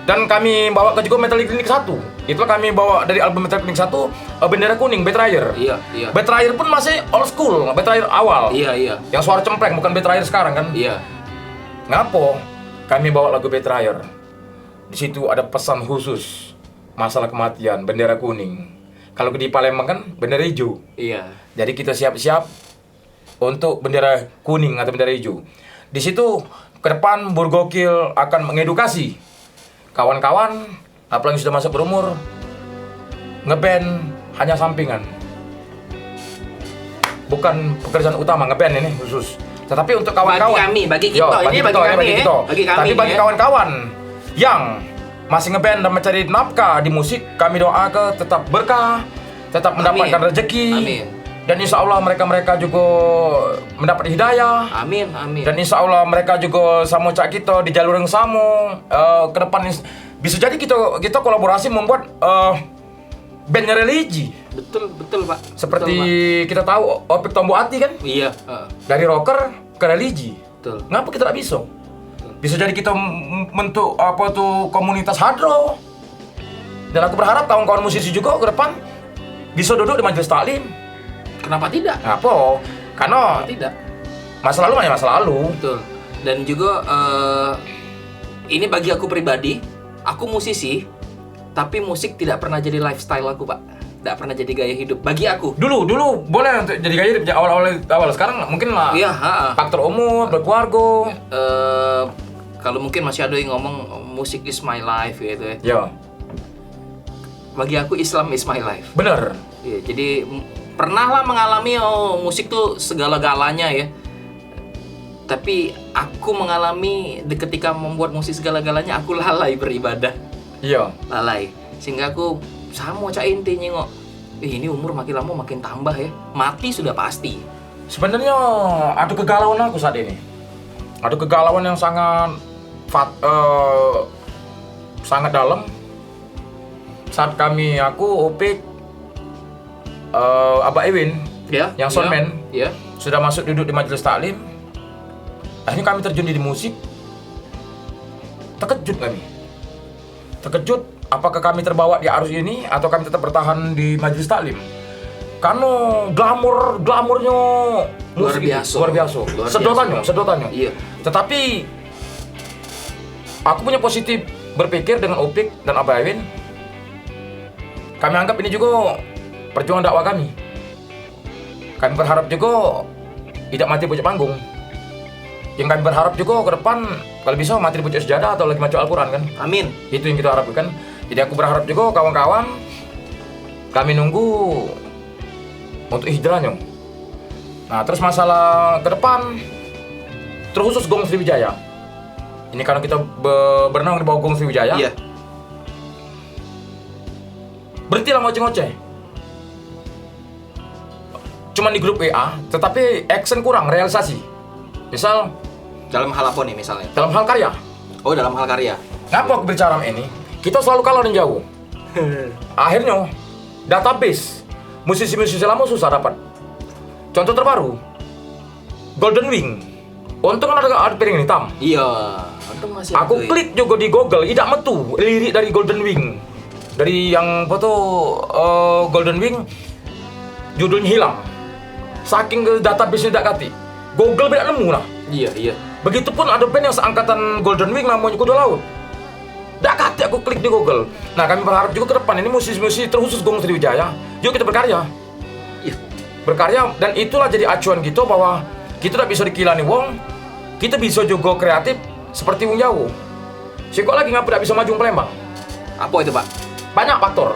Dan kami bawa ke juga Metal Clinic 1. Itulah kami bawa dari album Metal Clinic 1, Bendera Kuning, Betrayer. Iya. Betrayer pun masih old school, Betrayer awal. Iya. Yang suara cempreng, bukan Betrayer sekarang kan? Iya. Ngapo? Kami bawa lagu Betrayer. Di situ ada pesan khusus masalah kematian, bendera kuning. Kalau di Palembang kan bendera hijau. Iya. Jadi kita siap-siap untuk bendera kuning atau bendera hijau. Di situ ke depan Burgokil akan mengedukasi kawan-kawan, apalagi sudah masuk berumur, ngeband hanya sampingan. Bukan pekerjaan utama ngeband ini khusus. Tetapi untuk kawan-kawan, bagi kita. Tapi bagi kawan-kawan yang masih ngeband dan mencari nafkah di musik, kami doa ke tetap berkah, tetap mendapatkan rezeki. Amin. Dan insya Allah mereka juga mendapat hidayah. Amin. Dan insya Allah mereka juga sama cak kita di jalur yang sama. Ke depan bisa jadi kita kolaborasi membuat bandnya religi. Betul Pak. Seperti kita tahu Opik Tombo Ati kan? Iya. Dari rocker ke religi. Betul. Ngapa kita tidak bisa? Bisa jadi kita bentuk komunitas hadro. Dan aku berharap kawan-kawan musisi juga ke depan bisa duduk di majelis taklim. Kenapa tidak? Apa? Karena tidak. Masa lalu hanya masa lalu. Betul. Dan juga ini bagi aku pribadi, aku musisi, tapi musik tidak pernah jadi lifestyle aku, Pak. Tidak pernah jadi gaya hidup bagi aku. Dulu boleh untuk jadi gaya hidup awal. Sekarang mungkin lah. Iya, faktor umur, berkeluarga. Kalau mungkin masih ada yang ngomong musik is my life gitu ya. Ya. Bagi aku Islam is my life. Bener. Ya, jadi pernah lah mengalami musik tuh segala-galanya ya. Tapi aku mengalami ketika membuat musik segala-galanya aku lalai beribadah. Iya. Lalai. Sehingga aku sama cak intinya ini umur makin lama makin tambah ya. Mati sudah pasti. Sebenarnya ada kegalauan aku saat ini. Ada kegalauan yang sangat sangat dalam. Saat aku Opik, Abah Ewin, yang soundman, sudah masuk duduk di majelis taklim. Akhirnya kami terjun di musik. Terkejut kami. Apakah kami terbawa di arus ini atau kami tetap bertahan di majelis taklim? Karena glamornya musik luar biasa. Sedotannya. Iya. Tetapi aku punya positif berpikir dengan Opik dan Abah Ewin. Kami anggap ini juga perjuangan dakwah kami. Kami berharap juga tidak mati pucuk panggung. Yang kami berharap juga ke depan kalau bisa mati di pucuk sejadah atau lagi maca Al-Quran kan. Amin. Itu yang kita harapkan. Jadi aku berharap juga kawan-kawan kami nunggu untuk hijrahnya. Nah terus masalah ke depan terkhusus Gong Sriwijaya. Ini karena kita berenang di bawah Gong Sriwijaya. Iya. Berhentilah ngoceh-ngoceh. Cuman di grup WA, tetapi action kurang, realisasi. Misal dalam hal apa nih misalnya? Dalam hal karya. Oh, dalam hal karya. Ngapa aku bicara ini? Kita selalu kalah dan jauh. Akhirnya database musisi-musisi lama susah dapat. Contoh terbaru, Golden Wing. Untung kan ada piring hitam. Iya, untung masih. Aku klik juga di Google, tidak metu lirik dari Golden Wing. Dari yang foto Golden Wing judulnya hilang. Saking ke database tidak kati. Google tidak nemu lah. Iya. Begitupun ada band yang seangkatan Golden Wing namanya Kuda Laut. Dak kati aku klik di Google. Nah, kami berharap juga ke depan ini musisi-musisi terkhusus Gong Sriwijaya, yuk kita berkarya. Iya. Berkarya, dan itulah jadi acuan kita bahwa kita tidak bisa dikilani wong, kita bisa juga kreatif seperti wong Jawa. Kok lagi ngapa tidak bisa maju Palembang? Apa itu, Pak? Banyak faktor.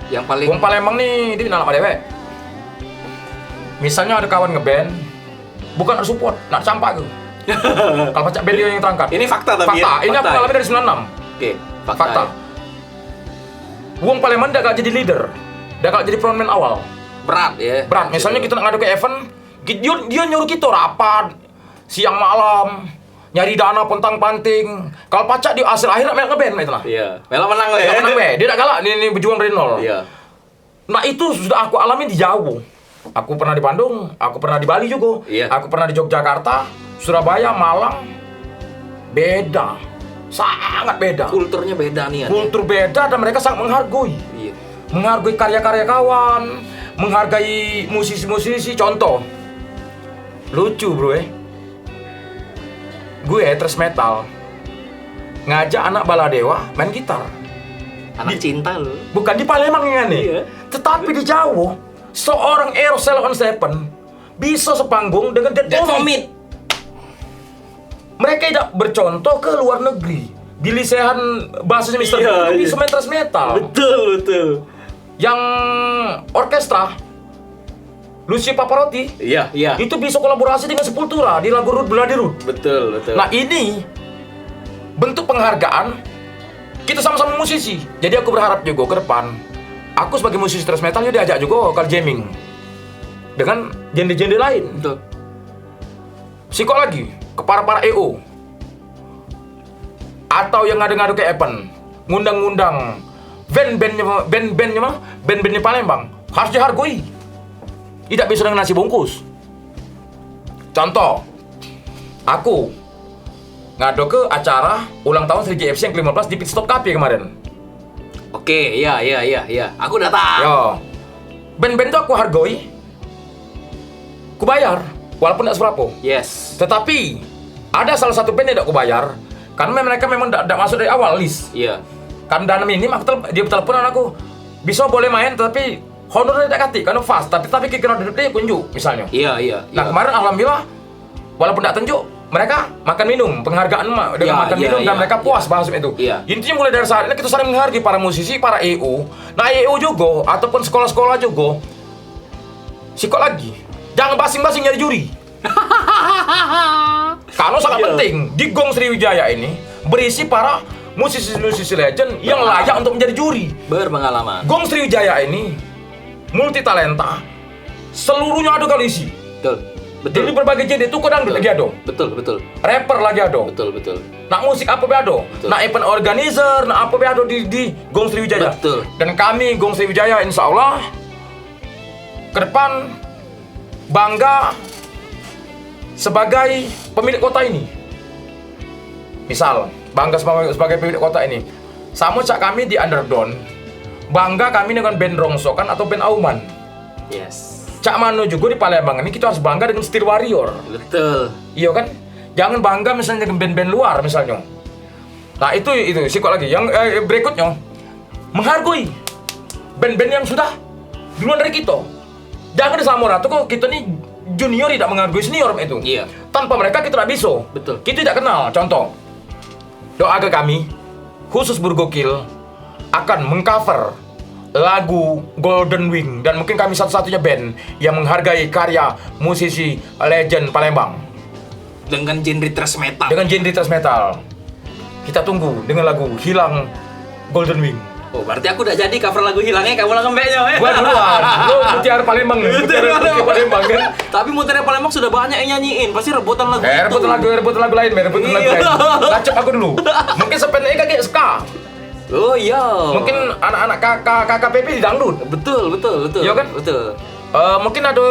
Yang paling Wong Palembang nih dia nama dewek. Misalnya ada kawan ngeband, bukan ada support, nak campak ke. Kalau pacak band dia yang terangkat. Ini fakta tapi fakta. Ini aku fakta. alami dari 96. Oke, Fakta. Wong Palembang gak jadi leader, gak jadi frontman awal. Berat ya. Berat. Misalnya kita ngadu ke event, dia nyuruh kita rapat siang malam, nyari dana pontang panting. Kalau pacak di hasil akhir melak ngeband itu lah. Iya. Mela menang ya. Menang we. Dia tak galak, ini berjuang dari nol. Iya. Nah itu sudah aku alami di Jawa. Aku pernah di Bandung, aku pernah di Bali juga. Iya. Aku pernah di Yogyakarta, Surabaya, Malang. Beda. Sangat beda. Kulturnya beda nih ya. Kultur beda dan mereka sangat menghargai. Iya. Menghargai karya-karya kawan, menghargai musisi-musisi. Contoh, lucu bro gue thrash metal ngajak anak Baladewa main gitar. Anak cinta lu. Bukan di Palembang ini, Iya. tetapi di Jawa seorang Eros Eleven Seven bisa sepanggung dengan Dead Vomit. Mereka tidak bercontoh ke luar negeri. Billy Sehan bahasanya Mr. Iya, Blue iya. bisa main thrash metal. Betul. Yang orkestra Lucy Pavarotti Iya. itu bisa kolaborasi dengan Sepultura di lagu Root Bloody Root. Betul. Nah ini bentuk penghargaan. Kita sama-sama musisi. Jadi aku berharap juga ke depan aku sebagai musisi thrash metal dia diajak juga ke jamming dengan genre-genre lain. Betul. Sikok lagi ke para EO atau yang ngadu-ngadu ke event, ngundang-ngundang band-bandnya Palembang harus dihargai. Tidak bisa dengan nasi bungkus. Contoh, aku ngadu ke acara ulang tahun Sri GFC yang ke-15 di Pit Stop Cafe kemarin. Oke, iya. Aku datang. Yo, band-band itu aku hargai, ku bayar, walaupun tidak seberapa. Yes. Tetapi ada salah satu band yang tidak ku bayar karena mereka memang tidak masuk dari awal list. Iya. Kan dana minim, dia teleponan aku, bisa boleh main tapi honornya tidak kati, karena fast. Tapi kira duduk dia kunjuk misalnya. Iya. Nah kemarin alhamdulillah, walaupun tidak tunjuk, mereka makan minum, penghargaan dengan makan minum dan mereka puas bahas itu. Iya. Intinya mulai dari saat ini kita saling menghargai para musisi, para EO. Nah EO juga ataupun sekolah-sekolah juga. Sikok lagi, jangan basing-basing nyari juri. Karena sangat penting di Gong Sriwijaya ini berisi para musisi-musisi legend yang layak untuk menjadi juri. Berpengalaman. Gong Sriwijaya ini multi talenta, seluruhnya ada kali isi. Betul. Jadi berbagai genre itu kadang lagi ada. Betul. Rapper lagi ada. Betul. Nak musik apa be ada. Nak event organizer, nak apa be ada di Gong Sriwijaya. Betul. Dan kami Gong Sriwijaya insya Allah ke depan bangga sebagai pemilik kota ini. Misal, bangga sebagai pemilik kota ini. Sama cak kami di Underground, bangga kami dengan band Rongsokan atau band Auman. Yes. Cak Mano juga di Palembang ini kita harus bangga dengan Steel Warrior. Betul. Iya kan? Jangan bangga misalnya dengan band-band luar misalnya. Nah itu sikok lagi. Yang berikutnya menghargai band-band yang sudah duluan dari kita. Jangan disamuratu kok kita nih junior tidak menghargai senior itu. Iya. Tanpa mereka kita tidak bisa. Betul. Kita tidak kenal. Contoh, doa ke kami khusus Burgokil akan mengcover lagu Golden Wing dan mungkin kami satu-satunya band yang menghargai karya musisi legend Palembang Dengan genre thrash metal. dengan genre thrash metal. Kita tunggu dengan lagu Hilang Golden Wing. Oh, berarti aku udah jadi cover lagu Hilangnya, kamu lah ngembeknya. Gua duluan, lu Mutiara Palembang nih, Mutiara Palembang kan. Tapi Mutiara Palembang sudah banyak yang nyanyiin, pasti rebutan lagu itu. Rebutan lagu lain, rebutan lagu lain. Lacep aku dulu. Mungkin sependeknya kayak ska. Oh iya. Mungkin anak-anak KKPP di dangdut. Betul. Iya kan? Betul. Mungkin ada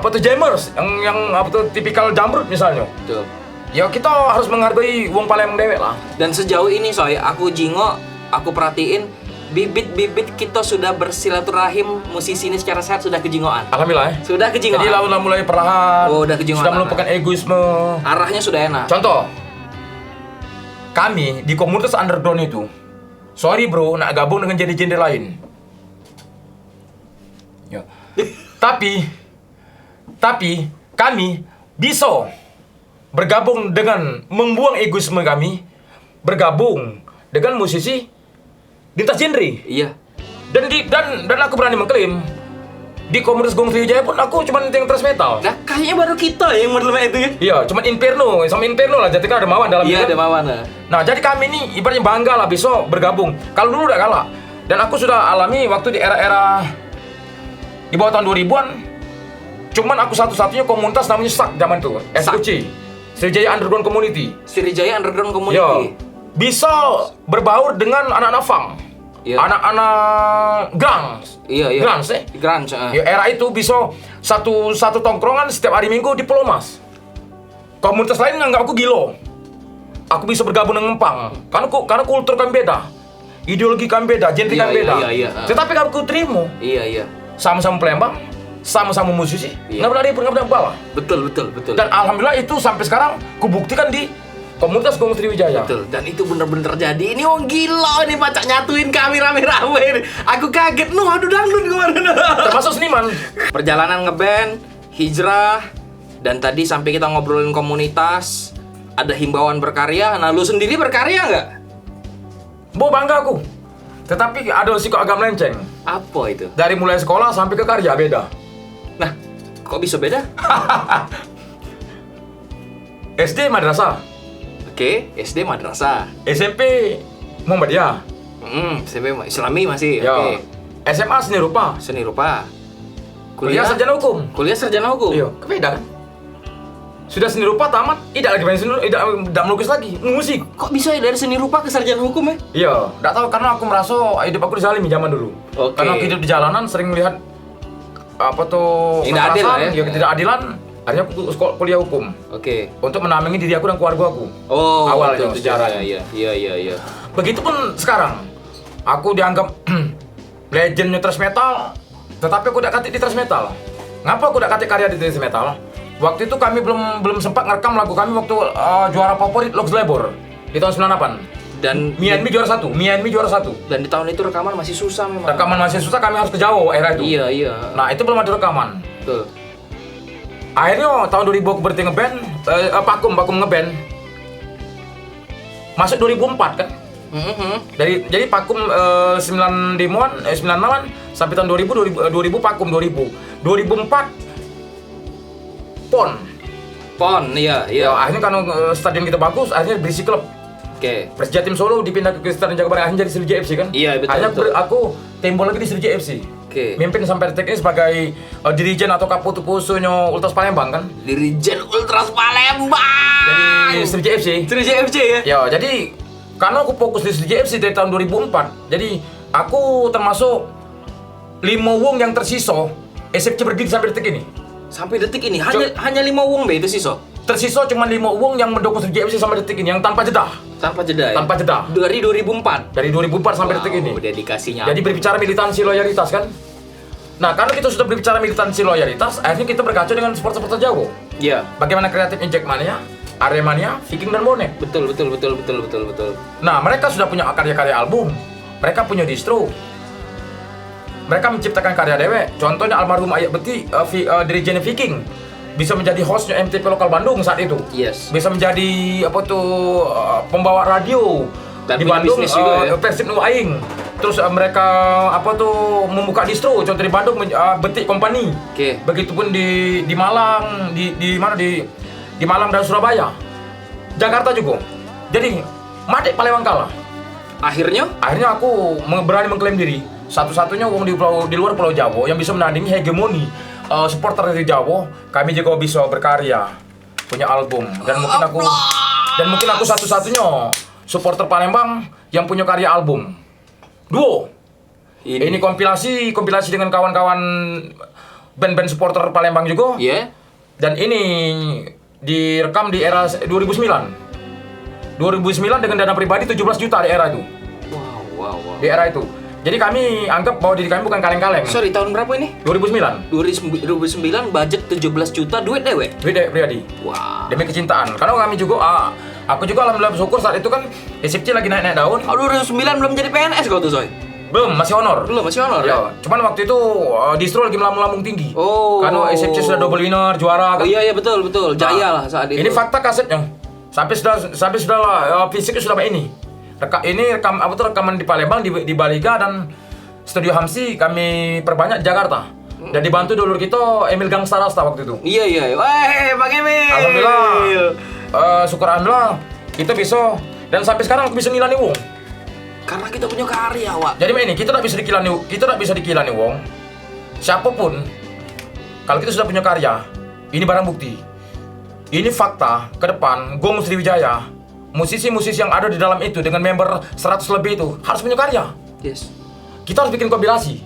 apa tuh jammers yang apa tuh tipikal jamrut misalnya. Betul. Ya kita harus menghargai wong Palembang dewek lah. Dan sejauh ini aku Jingo, aku perhatiin bibit-bibit kita sudah bersilaturahim musisi ini secara sehat sudah kejingoan. Alhamdulillah ya. Sudah kejingoan. Jadi lawan mulai perlahan. Oh, udah kejingoan. Sudah melupakan egoisme. Arahnya sudah enak. Contoh, kami di komunitas underground itu, sorry bro, nak gabung dengan genre-genre lain. Ya. tapi kami bisa bergabung dengan membuang egoisme kami, bergabung dengan musisi lintas genre. Iya. Dan aku berani mengklaim di komunitas Gong Sriwijaya pun aku cuma yang thrash metal. Nah, kayaknya baru kita yang menerima itu ya. Iya, cuma Inferno, sama Inferno lah. Jadi kan ada Mawan dalam. Iya, ada Mawan. Nah, jadi kami ini ibaratnya bangga lah bisa bergabung. Kalau dulu udah kalah. Dan aku sudah alami waktu di era-era di bawah tahun 2000-an. Cuman aku satu-satunya komunitas namanya SAK zaman itu, SUC. Sriwijaya Underground Community. Sriwijaya Underground Community. Yo, bisa berbaur dengan anak-anak funk. Iya. Anak-anak grunge. Iya. Grunge. Grunge. Ya, era itu bisa satu tongkrongan setiap hari Minggu di Pulau Mas. Komunitas lain nganggap aku gila. Aku bisa bergabung dengan punk. Karena kultur kami beda. Ideologi kami beda, genre kami beda. Iya. Tetapi kalau aku terima, Iya. sama-sama Palembang, sama-sama musisi, Iya. nggak pernah ribut, nggak pernah balah. Betul. Dan alhamdulillah itu sampai sekarang kubuktikan di komunitas Gong Sriwijaya. Betul. Dan itu bener-bener terjadi. Ini orang gila nih Pacak nyatuin kami rame-rame. Aku kaget. Aduh dangdut kemana. Termasuk seniman. Perjalanan ngeband, hijrah, dan tadi sampai kita ngobrolin komunitas, ada himbauan berkarya. Nah, lu sendiri berkarya nggak? Bangga aku. Tetapi ada risiko agak melenceng. Apa itu? Dari mulai sekolah sampai ke karya beda. Nah, kok bisa beda? SD madrasah, Oke, SD madrasah. SMP Muhammadiyah. SMP Islami masih. Ya. Oke. SMA seni rupa. Seni rupa. Kuliah sarjana hukum. Kuliah sarjana hukum. Iya, beda kan? Sudah seni rupa tamat, tidak lagi main seni, tidak melukis lagi, musik. Kok bisa ya dari seni rupa ke sarjana hukum ya? Iya, tidak tahu karena aku merasa hidup aku dizalimi zaman dulu. Oke. Karena aku hidup di jalanan sering melihat apa tuh Tidak adil lah ya. ketidakadilan. Akhirnya aku kuliah hukum. Oke. Untuk menamani diri aku dan keluarga aku. Oh, awalnya itu sejarahnya. Iya. Begitupun sekarang, aku dianggap legend thrash metal, tetapi aku tidak katik di thrash metal. Ngapa aku tidak katik karya di thrash metal? Waktu itu kami belum sempat ngerekam lagu kami waktu juara favorit Lux Labor di tahun 98. Dan Mianmi juara satu. Dan di tahun itu rekaman masih susah memang. Rekaman masih susah, kami harus ke Jawa era itu. Iya. Nah, itu belum ada rekaman. Betul. Akhirnya tahun 2000 aku berhenti ngeband, vakum ngeband. Masuk 2004 kan? Jadi vakum 96-an sampai tahun 2000 vakum 2004 PON, iya. Ya, akhirnya karena stadion kita bagus, akhirnya berisi klub. Oke. Persija Tim Solo dipindah ke Stadion Jakabaring, akhirnya jadi Sriwijaya FC kan? Iya, betul. Akhirnya betul. aku timbul lagi di Sriwijaya FC. Oke. Mimpin sampai detik ini sebagai dirijen atau kaputu-pusunya Ultras Palembang kan? Dirijen Ultras Palembang. Jadi Sriwijaya FC. Sriwijaya FC ya? Ya, jadi karena aku fokus di Sriwijaya FC dari tahun 2004, jadi aku termasuk 5 wong yang tersisa SFC berdiri sampai detik ini. Sampai detik ini hanya 5 wong be itu sih so. Tersisa cuma 5 wong yang mendukung Sriwijaya FC sampai detik ini yang tanpa jeda. Tanpa jeda ya? Tanpa jeda. Dari 2004. Dari 2004 sampai detik ini. Dedikasinya. Jadi berbicara militansi loyalitas kan? Nah, karena kita sudah berbicara militansi loyalitas, akhirnya kita berkaca dengan supporter Jawa. Iya. Bagaimana kreatifnya Jackmania, Aremania, Viking dan Bonek. Betul. Nah, mereka sudah punya karya-karya album. Mereka punya distro. Mereka menciptakan karya dewek. Contohnya almarhum Ayat Beti, dirijen Viking, bisa menjadi hostnya MTV lokal Bandung saat itu. Yes. Bisa menjadi pembawa radio Dan di punya Bandung, bisnis juga ya. Persib Nu Aing. Terus mereka membuka distro. Contoh di Bandung Betik Company. Oke. Begitupun di Malang, di Malang dan Surabaya. Jakarta juga. Jadi Matik Palembang kalah. Akhirnya aku berani mengklaim diri satu-satunya wong di luar Pulau Jawa yang bisa menandingi hegemoni supporter dari Jawa. Kami juga bisa berkarya, punya album dan mungkin aku satu-satunya supporter Palembang yang punya karya album. Duo. Ini kompilasi dengan kawan-kawan band-band supporter Palembang juga. Iya. Yeah. Dan ini direkam di era 2009. 2009 dengan dana pribadi 17 juta di era itu. Wow. Di era itu. Jadi kami anggap bahwa diri kami bukan kaleng-kaleng. Sorry, tahun berapa ini? 2009. 2009, budget 17 juta, duit dewek. Duit pribadi. Wah. Demi kecintaan. Karena kami juga, aku juga alhamdulillah bersyukur saat itu kan SFC lagi naik-naik daun. Oh, 2009 belum jadi PNS kau tuh, Soy? Belum, masih honor. Belum, masih honor ya? Cuman waktu itu distro lagi melambung-lambung tinggi. Oh. Karena SFC sudah double winner, juara kan. Oh iya betul. Jaya lah saat itu. Ini fakta kasetnya. Sampai sudah fisiknya sudah ini. Rekaman di Palembang di Baliga dan Studio Hamsi kami perbanyak di Jakarta. Dan dibantu dulur kita Emil Gangsta Rasta waktu itu. Iya. Wah, Bang Emil. Alhamdulillah. Syukur alhamdulillah kita bisa dan sampai sekarang bisa ngilani wong. Karena kita punya karya, Wak. Jadi ini kita tidak bisa dikilani wong. Siapapun kalau kita sudah punya karya, ini barang bukti. Ini fakta ke depan Gong Sriwijaya, musisi-musisi yang ada di dalam itu dengan member 100 lebih itu harus punya karya. Yes. Kita harus bikin kompilasi.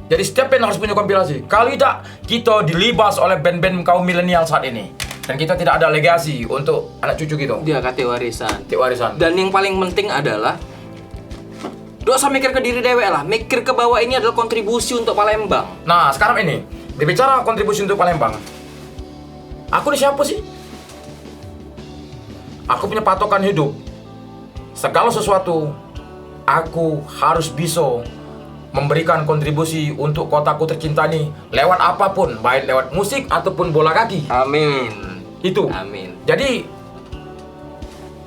Jadi setiap band harus punya kompilasi. Kalau tidak, kita dilibas oleh band-band kaum milenial saat ini. Dan kita tidak ada legasi untuk anak cucu gitu. Dia kata warisan. Warisan. Dan yang paling penting adalah doa usah mikir ke diri dewek lah, mikir ke bawah ini adalah kontribusi untuk Palembang. Nah, sekarang ini, berbicara kontribusi untuk Palembang. Aku ini siapa sih? Aku punya patokan hidup. Segala sesuatu aku harus bisa memberikan kontribusi untuk kotaku tercinta ini lewat apapun, baik lewat musik ataupun bola kaki. Amin. Itu. Amin. Jadi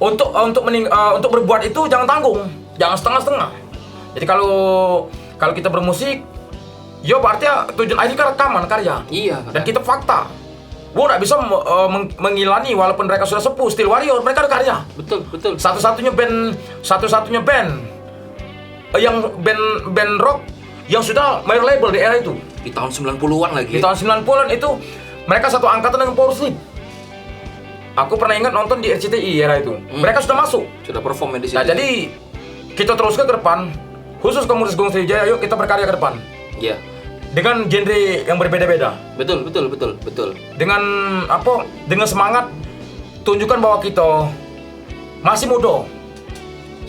untuk berbuat itu jangan tanggung, jangan setengah-setengah. Jadi kalau kita bermusik, yo berarti tujuan akhirnya kan rekaman karya. Iya. Dan kita fakta. Gue nggak bisa mengilani walaupun mereka sudah sepuh, Steel Warrior mereka ada karya. Betul. Satu-satunya band yang band rock yang sudah major label di era itu. Di tahun 90-an lagi. Di tahun 90-an itu mereka satu angkatan dengan Power Slip. Aku pernah ingat nonton di RCTI era itu. Mereka sudah masuk. Sudah perform di situ. Nah, jadi kita teruskan ke depan. Khusus komunitas Gong Sriwijaya, yuk kita berkarya ke depan. Iya. Dengan genre yang berbeda-beda. Betul. Dengan dengan semangat tunjukkan bahwa kita masih muda.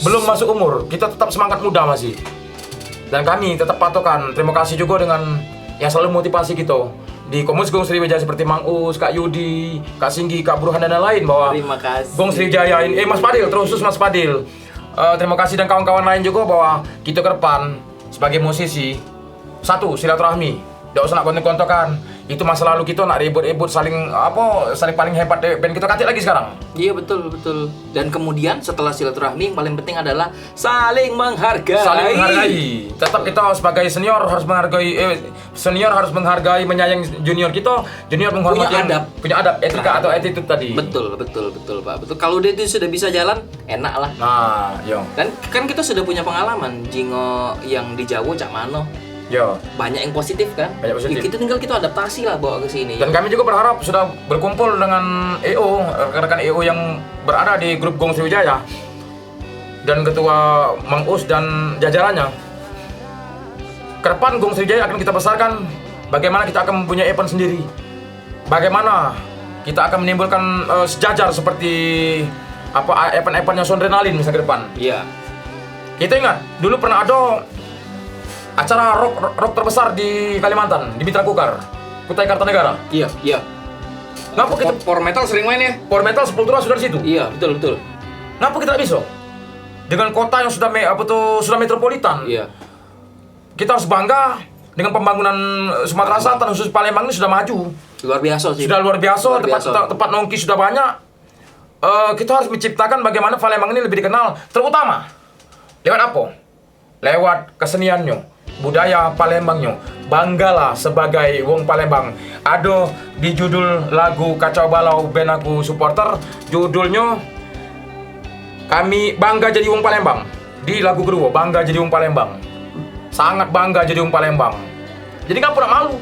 Belum masuk umur, kita tetap semangat muda masih. Dan kami tetap patokan. Terima kasih juga dengan yang selalu motivasi kita di komunitas Gong Sriwijaya seperti Mang Us, Kak Yudi, Kak Singgi, Kak Burhan dan lain bahwa terima kasih. Gong Sriwijaya ini, Mas Padil, terkhusus Mas Padil. Terima kasih dan kawan-kawan lain juga bahwa kita ke depan sebagai musisi, satu, silaturahmi. Tidak usah nak kontok-kontokan. Itu masa lalu kita nak ribut-ribut saling paling hebat band kita katik lagi sekarang. Iya betul. Dan kemudian setelah silaturahmi yang paling penting adalah saling menghargai. Tetap kita sebagai senior harus menghargai, menyayangi junior kita. Junior menghormati punya adab, etika atau attitude tadi. Betul Pak. Betul. Kalau dia itu sudah bisa jalan, enak lah. Nah, yo. Dan kan kita sudah punya pengalaman Jingo yang di Jawa cak mano. Yo. Banyak yang positif kan? Banyak positif. Kita tinggal adaptasi lah bawa ke sini. Dan kami juga berharap sudah berkumpul dengan EO, rekan-rekan EO yang berada di grup Gong Sriwijaya dan ketua Mang Us dan jajarannya. Ke depan Gong Sriwijaya akan kita besarkan. Bagaimana kita akan mempunyai event sendiri. Bagaimana kita akan menimbulkan sejajar seperti event-event yang Sondrenalin misalnya ke depan. Iya. Kita ingat dulu pernah ada acara rock terbesar di Kalimantan, di Mitra Kukar, Kutai Kartanegara. Iya. Ngapa kita Power Metal sering main ya? Power Metal Sepultura sudah di situ? Iya, betul. Ngapa kita tidak bisa? Dengan kota yang sudah sudah metropolitan. Iya. Kita harus bangga dengan pembangunan Sumatera Selatan khusus Palembang ini sudah maju. Luar biasa sih. Sudah luar biasa, tempat nongki sudah banyak. Kita harus menciptakan bagaimana Palembang ini lebih dikenal, terutama lewat apa? Lewat keseniannya. Budaya Palembangnya, banggalah sebagai wong Palembang. Ada di judul lagu Kacau Balau band aku supporter, judulnya kami bangga jadi wong Palembang. Di lagu kedua, bangga jadi wong Palembang. Sangat bangga jadi wong Palembang. Jadi nggak pernah malu.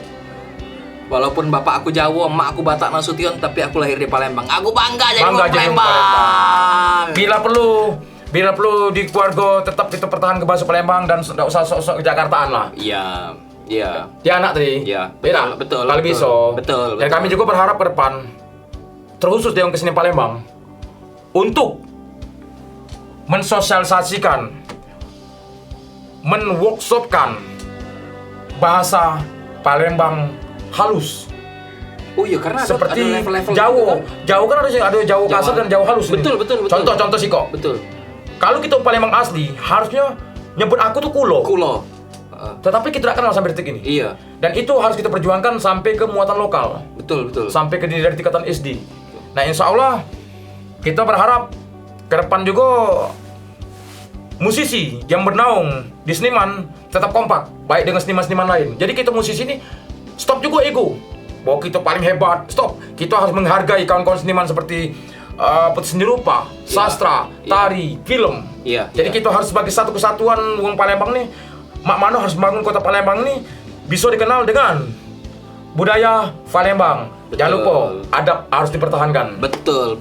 Walaupun bapak aku Jawa, emak aku Batak Nasution, tapi aku lahir di Palembang. Aku bangga jadi wong Palembang. Bila perlu di keluarga tetap kita pertahankan bahasa Palembang dan tidak usah sok-sok ke Jakartaan lah. Iya. Dia anak tadi. Iya. Betul. Kalau bisa. Betul. Dan kami juga berharap ke depan, terkhusus Dewan Kesenian Palembang, untuk mensosialisasikan men-workshopkan bahasa Palembang halus. Oh iya, karena seperti ada level-level Jawa. gitu kan? Jawa kan ada Jawa kasar dan Jawa halus. Betul. Contoh sih kok. Betul. Kalau kita Palembang asli, harusnya nyebut aku tuh kulo. Tetapi kita tidak kenal sampai detik ini. Iya. Dan itu harus kita perjuangkan sampai ke muatan lokal. Betul. Sampai ke dari tingkatan SD. Nah, insya Allah kita berharap ke depan juga musisi yang bernaung di seniman tetap kompak, baik dengan seniman-seniman lain. Jadi kita musisi ini stop juga ego bahwa kita paling hebat. Stop. Kita harus menghargai kawan-kawan seniman seperti seni rupa, sastra, tari, film. Jadi kita harus sebagai satu kesatuan wong Palembang nih. Mak Mano harus membangun kota Palembang nih bisa dikenal dengan budaya Palembang. Jangan lupa, adab harus dipertahankan. Betul.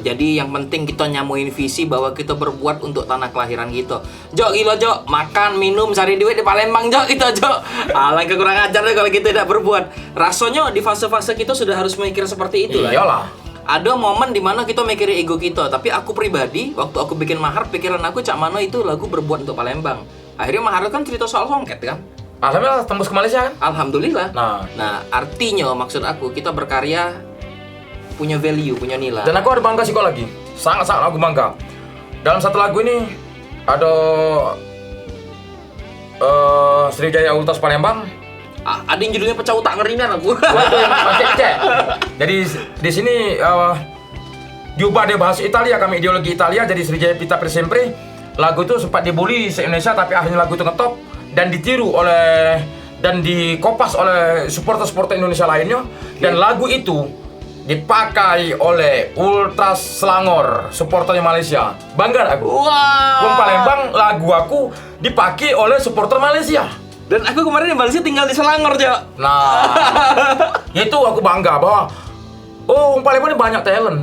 Jadi yang penting kita nyamuin visi bahwa kita berbuat untuk tanah kelahiran kita. Jok, gila Jok, makan, minum, cari duit di Palembang Jok, kita Jok. Alangkah kurang ajar deh kalau kita tidak berbuat. Rasanya di fase-fase kita sudah harus mikir seperti itu lah. Iyalah. Ada momen dimana kita mikirin ego kita, tapi aku pribadi, waktu aku bikin Mahar, pikiran aku Cak Mano itu lagu berbuat untuk Palembang. Akhirnya Mahar kan cerita soal songket kan? Alhamdulillah tembus ke Malaysia kan? Alhamdulillah. Nah, artinya maksud aku kita berkarya punya value, punya nilai. Dan aku ada bangga sih kok lagi. Sangat-sangat aku bangga. Dalam satu lagu ini ada Sriwijaya Ultras Palembang. Ada yang judulnya Pecah Utak, ngerinan aku. Waduh, cek. Jadi di sini diubah dari bahasa Italia, kami ideologi Italia jadi Sriwijaya Pita per Sempre. Lagu itu sempat dibully se-Indonesia, tapi akhirnya lagu itu ngetop dan ditiru oleh dan dikopas oleh supporter-supporter Indonesia lainnya. Dan lagu itu dipakai oleh Ultras Selangor, supporternya Malaysia. Bangga aku. Wong Palembang, lagu aku dipakai oleh supporter Malaysia. Dan aku kemarin di Malaysia tinggal di Selangor, Jok. Nah, itu aku bangga bahwa Wong Palembang ini banyak talent.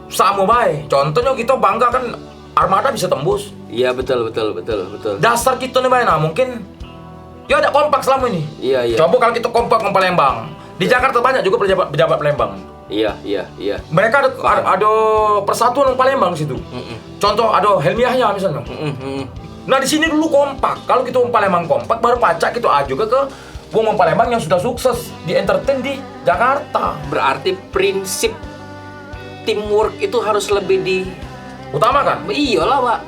Sama baik. Contohnya kita bangga kan Armada bisa tembus. Iya, betul. Dasar kita nih baik, nah mungkin ya ada kompak selama ini. Iya. Coba kalau kita kompak ke Palembang. Di Jakarta banyak juga pejabat Palembang. Iya. Mereka ada persatuan Palembang di situ. Contoh ada Helmi Yahya misalnya. Nah di sini dulu kompak. Kalau kita Palembang kompak, baru pacak kita juga ke wong Palembang yang sudah sukses di entertain di Jakarta. Berarti prinsip teamwork itu harus lebih utamakan. Iyalah, Pak.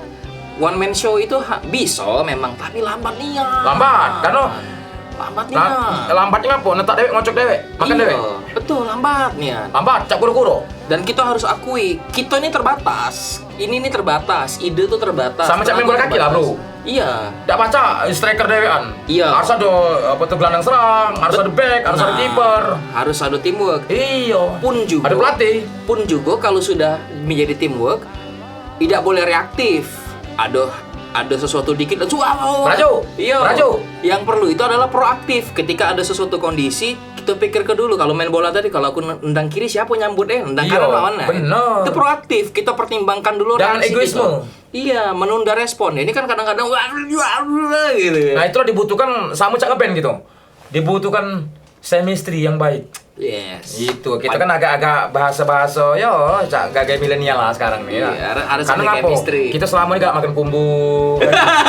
One man show itu bisa memang, tapi lambat nih. Karena lambatnya apa? Netak dewek, ngocok dewek, makan dewek. Betul, lambat nih. Lambat, cak kuro-kuro. Dan kita harus akui, kita ini terbatas. Ini terbatas, ide tuh terbatas. Sama cak main bola kaki lah, bro. Iya. Nggak baca striker dewean. Iya. Harus ada gelandang serang, harus ada back, harus ada kiper. Harus ada teamwork. Iya. Pun juga ada pelatih. Pun juga kalau sudah menjadi teamwork, tidak boleh reaktif. Ada sesuatu dikit langsung Rajo. Iya. Rajo. Yang perlu itu adalah proaktif. Ketika ada sesuatu kondisi, kita pikir ke dulu. Kalau main bola tadi, kalau aku nendang kiri siapa nyambut nendang kanan mana? Bener. Itu proaktif. Kita pertimbangkan dulu jangan reaksi egoisme. Iya, menunda respon. Ini kan kadang-kadang gitu. Nah, itulah dibutuhkan sama cak ngeband gitu. Dibutuhkan chemistry yang baik. Yes. Itu kita kan agak-agak bahasa-bahasa yo gaya milenial lah sekarang nih. Iya, harus karena ada chemistry. Kita selama ini gak makan kumbu.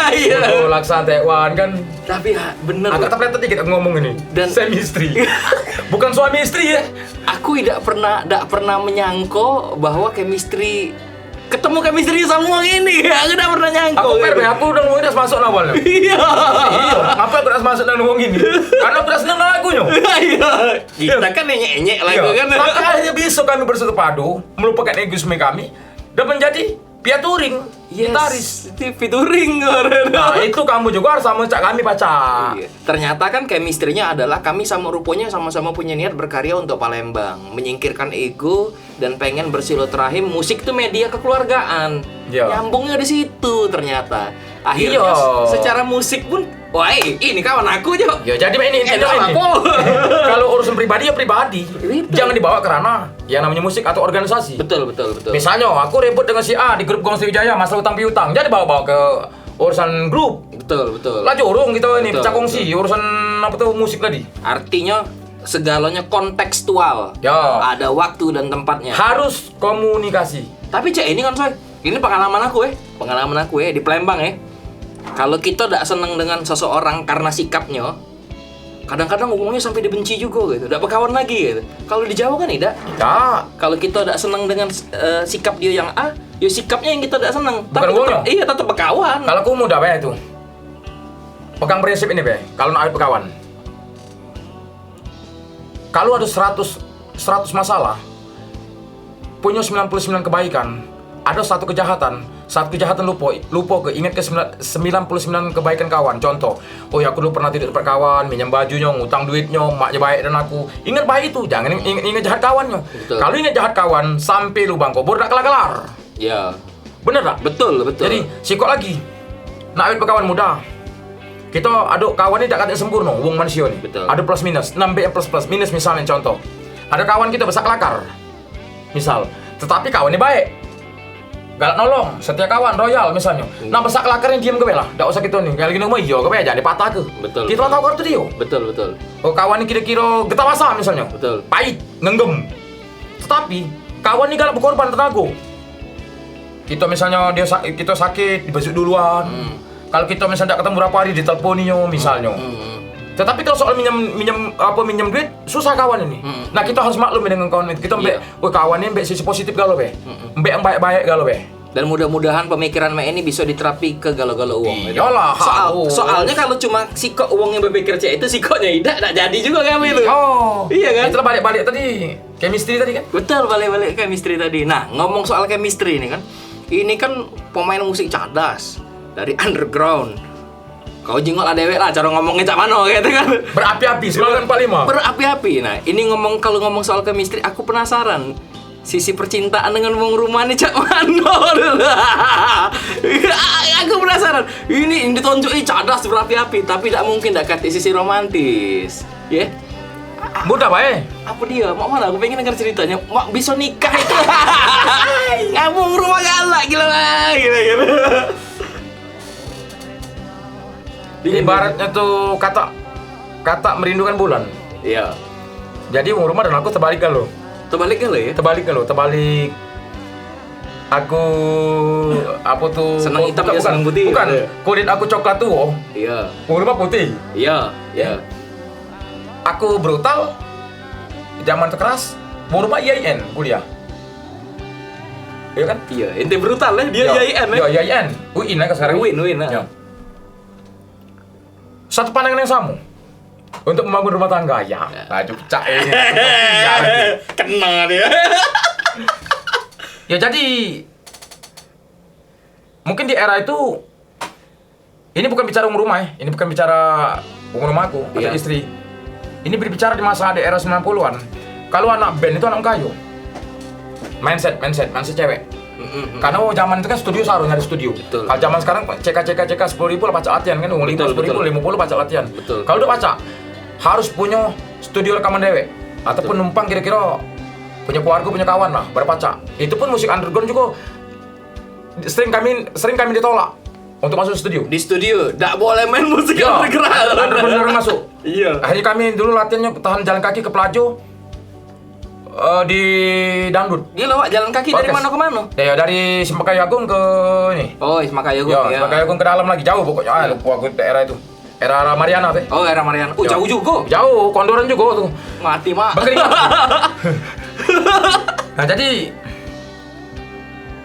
Iya. Kumbu laksa tekwan kan. Tapi bener. Agak terpletet dikit ngomong ini. Dan chemistry. Bukan suami istri ya. Aku tidak pernah menyangka bahwa chemistry chemistry semua ini. Aku udah pernah nyangko. Aku udah ngomongin udah masuk awalnya. Iya. Ngapa aku udah masuk dan ngomong ini? Karena aku udah seneng lagunya. Iya. Kita kan enyek-enyek lagu kan. Makanya bisa kami bersatu padu melupakan egoisme kami dan menjadi featuring gitaris. Featuring. Nah, itu kamu juga harus sama cak kami pacar. Iya. Ternyata kan chemistry-nya adalah kami rupanya sama-sama punya niat berkarya untuk Palembang, menyingkirkan ego dan pengen bersilaturahim. Musik itu media kekeluargaan. Nyambungnya di situ ternyata. Akhirnya secara musik pun, wah ini kawan aku aja. Ya jadi ini. Kalau urusan pribadi ya pribadi. Jangan dibawa ke ranah yang namanya musik atau organisasi. Betul. Misalnya aku ribut dengan si A di grup Gong Sriwijaya masalah utang piutang, jadi bawa ke urusan grup. Betul. Lah jorong kita ini pecah kongsi urusan apa tuh musik tadi. Artinya segalanya kontekstual. Ada waktu dan tempatnya. Harus komunikasi. Tapi cek ini kan Soy, ini pengalaman aku di Palembang ya. Kalau kita tidak senang dengan seseorang karena sikapnya, kadang-kadang ngomongnya sampai dibenci juga gitu. Tidak berkawan lagi gitu. Kalau di Jawa kan tidak. Kalau kita tidak senang dengan sikap dia yang A, ya sikapnya yang kita tidak senang. Tapi tetap berkawan. Kalau aku mudah be itu. Pegang prinsip ini be. Kalau nak berkawan. Kalau ada 100 masalah, punya 99 kebaikan, ada satu kejahatan lupa ke ingat ke 99 kebaikan kawan. Contoh, oh ya aku dulu pernah tidak dapat kawan, minjam bajunya, ngutang duitnya, maknya baik dan aku. Ingat baik itu, jangan ingat jahat kawannya. Kalau ingat jahat kawan, sampai lubang kubur tak kelar-kelar. Ya. Bener tak? Betul. Jadi, sikok lagi. Nak berkawan mudah. Kita ada kawan ini tak kata sempurna, wong manusia ni. Betul. Ada plus minus, 6B plus minus misalnya contoh. Ada kawan kita besar kelakar. Misal, tetapi kawan ini baik. Galak nolong, setia kawan, royal misalnya. Nah besar kelakar yang diam ke bela, tak usah kita nih. Kalau gini rumah iya ke bela, jangan dipatah ke. Betul. Kita tahu kartu dia. Betul. Oh kawan ini kira-kira getah masa misalnya. Betul. Pahit, nenggem. Tetapi kawan ini galak berkorban tenaga. Kita misalnya kita sakit, dibesuk duluan. Kalau kita misalnya tidak ketemu berapa hari diteleponinya misalnya. Tetapi kalau soal minjem duit susah kawan ini. Nah kita harus maklum dengan kawan itu. Kita kawan ini sisi positif galau be. Yang baik-baik galau be. Dan mudah-mudahan pemikiran ini bisa diterapi ke galau-galau uang. Iyalah. Soalnya kalau cuma sikok uang yang berpikir cek itu sikoknya tidak jadi juga kami itu. Oh. Iya kan? Kita balik tadi chemistry tadi kan? Betul, balik chemistry tadi. Nah, ngomong soal chemistry ini kan. Ini kan pemain musik cadas dari underground. Kau jengol adewek lah cara ngomongnya cak mano gitu kan. Berapi-api, 945. Berapi-api. Nah, ini kalau ngomong soal chemistry, aku penasaran. Sisi percintaan dengan wong rumah nih cak mano. Aku penasaran. Ini ditunjuki cadas berapi-api, tapi tidak mungkin tidak kata sisi romantis. Ya. Mudah bae. Apa dia? Mak mana? Aku pengen dengar ceritanya. Mak bisa nikah itu. Ngomong rumah galak gila. Ibaratnya tuh kata merindukan bulan. Iya. Jadi rumah dan aku terbalik kan lo. Terbalik kan lo ya? Terbalik. Aku apa tuh? Senang hitam ya senang putih. Bukan. Kulit aku coklat tuh. Iya. Rumah putih. Iya. Aku brutal. Zaman keras. Rumah IAIN kuliah. Iya kan? Iya. Ente brutal ya. Dia IAIN ya. Iya IAIN. UIN kan sekarang. UIN. Ya. Satu pandangan yang sama untuk membangun rumah tangga ya. Cak ini. Kena dia. Ya jadi mungkin di era itu ini bukan bicara rumah ya. Ini bukan bicara rumahku atau istri. Ini berbicara di masa di era 90-an. Kalau anak band itu anak kayu. Mindset cewek. Karena zaman itu kan studio seharusnya nyari studio. Kalau zaman sekarang CK 10.000 lah pacak latihan kan, 10.000 50 pacak latihan. Kalau udah pacak harus punya studio rekaman dewek ataupun numpang kira-kira punya keluarga, punya kawan lah berpacak. Itu pun musik underground juga sering kami ditolak untuk masuk studio. Di studio enggak boleh main musik underground. Underground masuk. Iya. Akhirnya kami dulu latihannya tahan jalan kaki ke Pelajo. Di dangdut. Dia lewat jalan kaki dari mana ke mana? Ya dari Simpakayu Agung ke ini. Oh, Simpakayu Agung. Ya, Simpakayu Agung ke dalam lagi jauh pokoknya. Lupa aku daerah itu. Era Mariana teh. Oh, era Mariana. Jauh juga. Jauh, Kondoran juga tuh. Mati, Mak. Berkeringat. Nah, jadi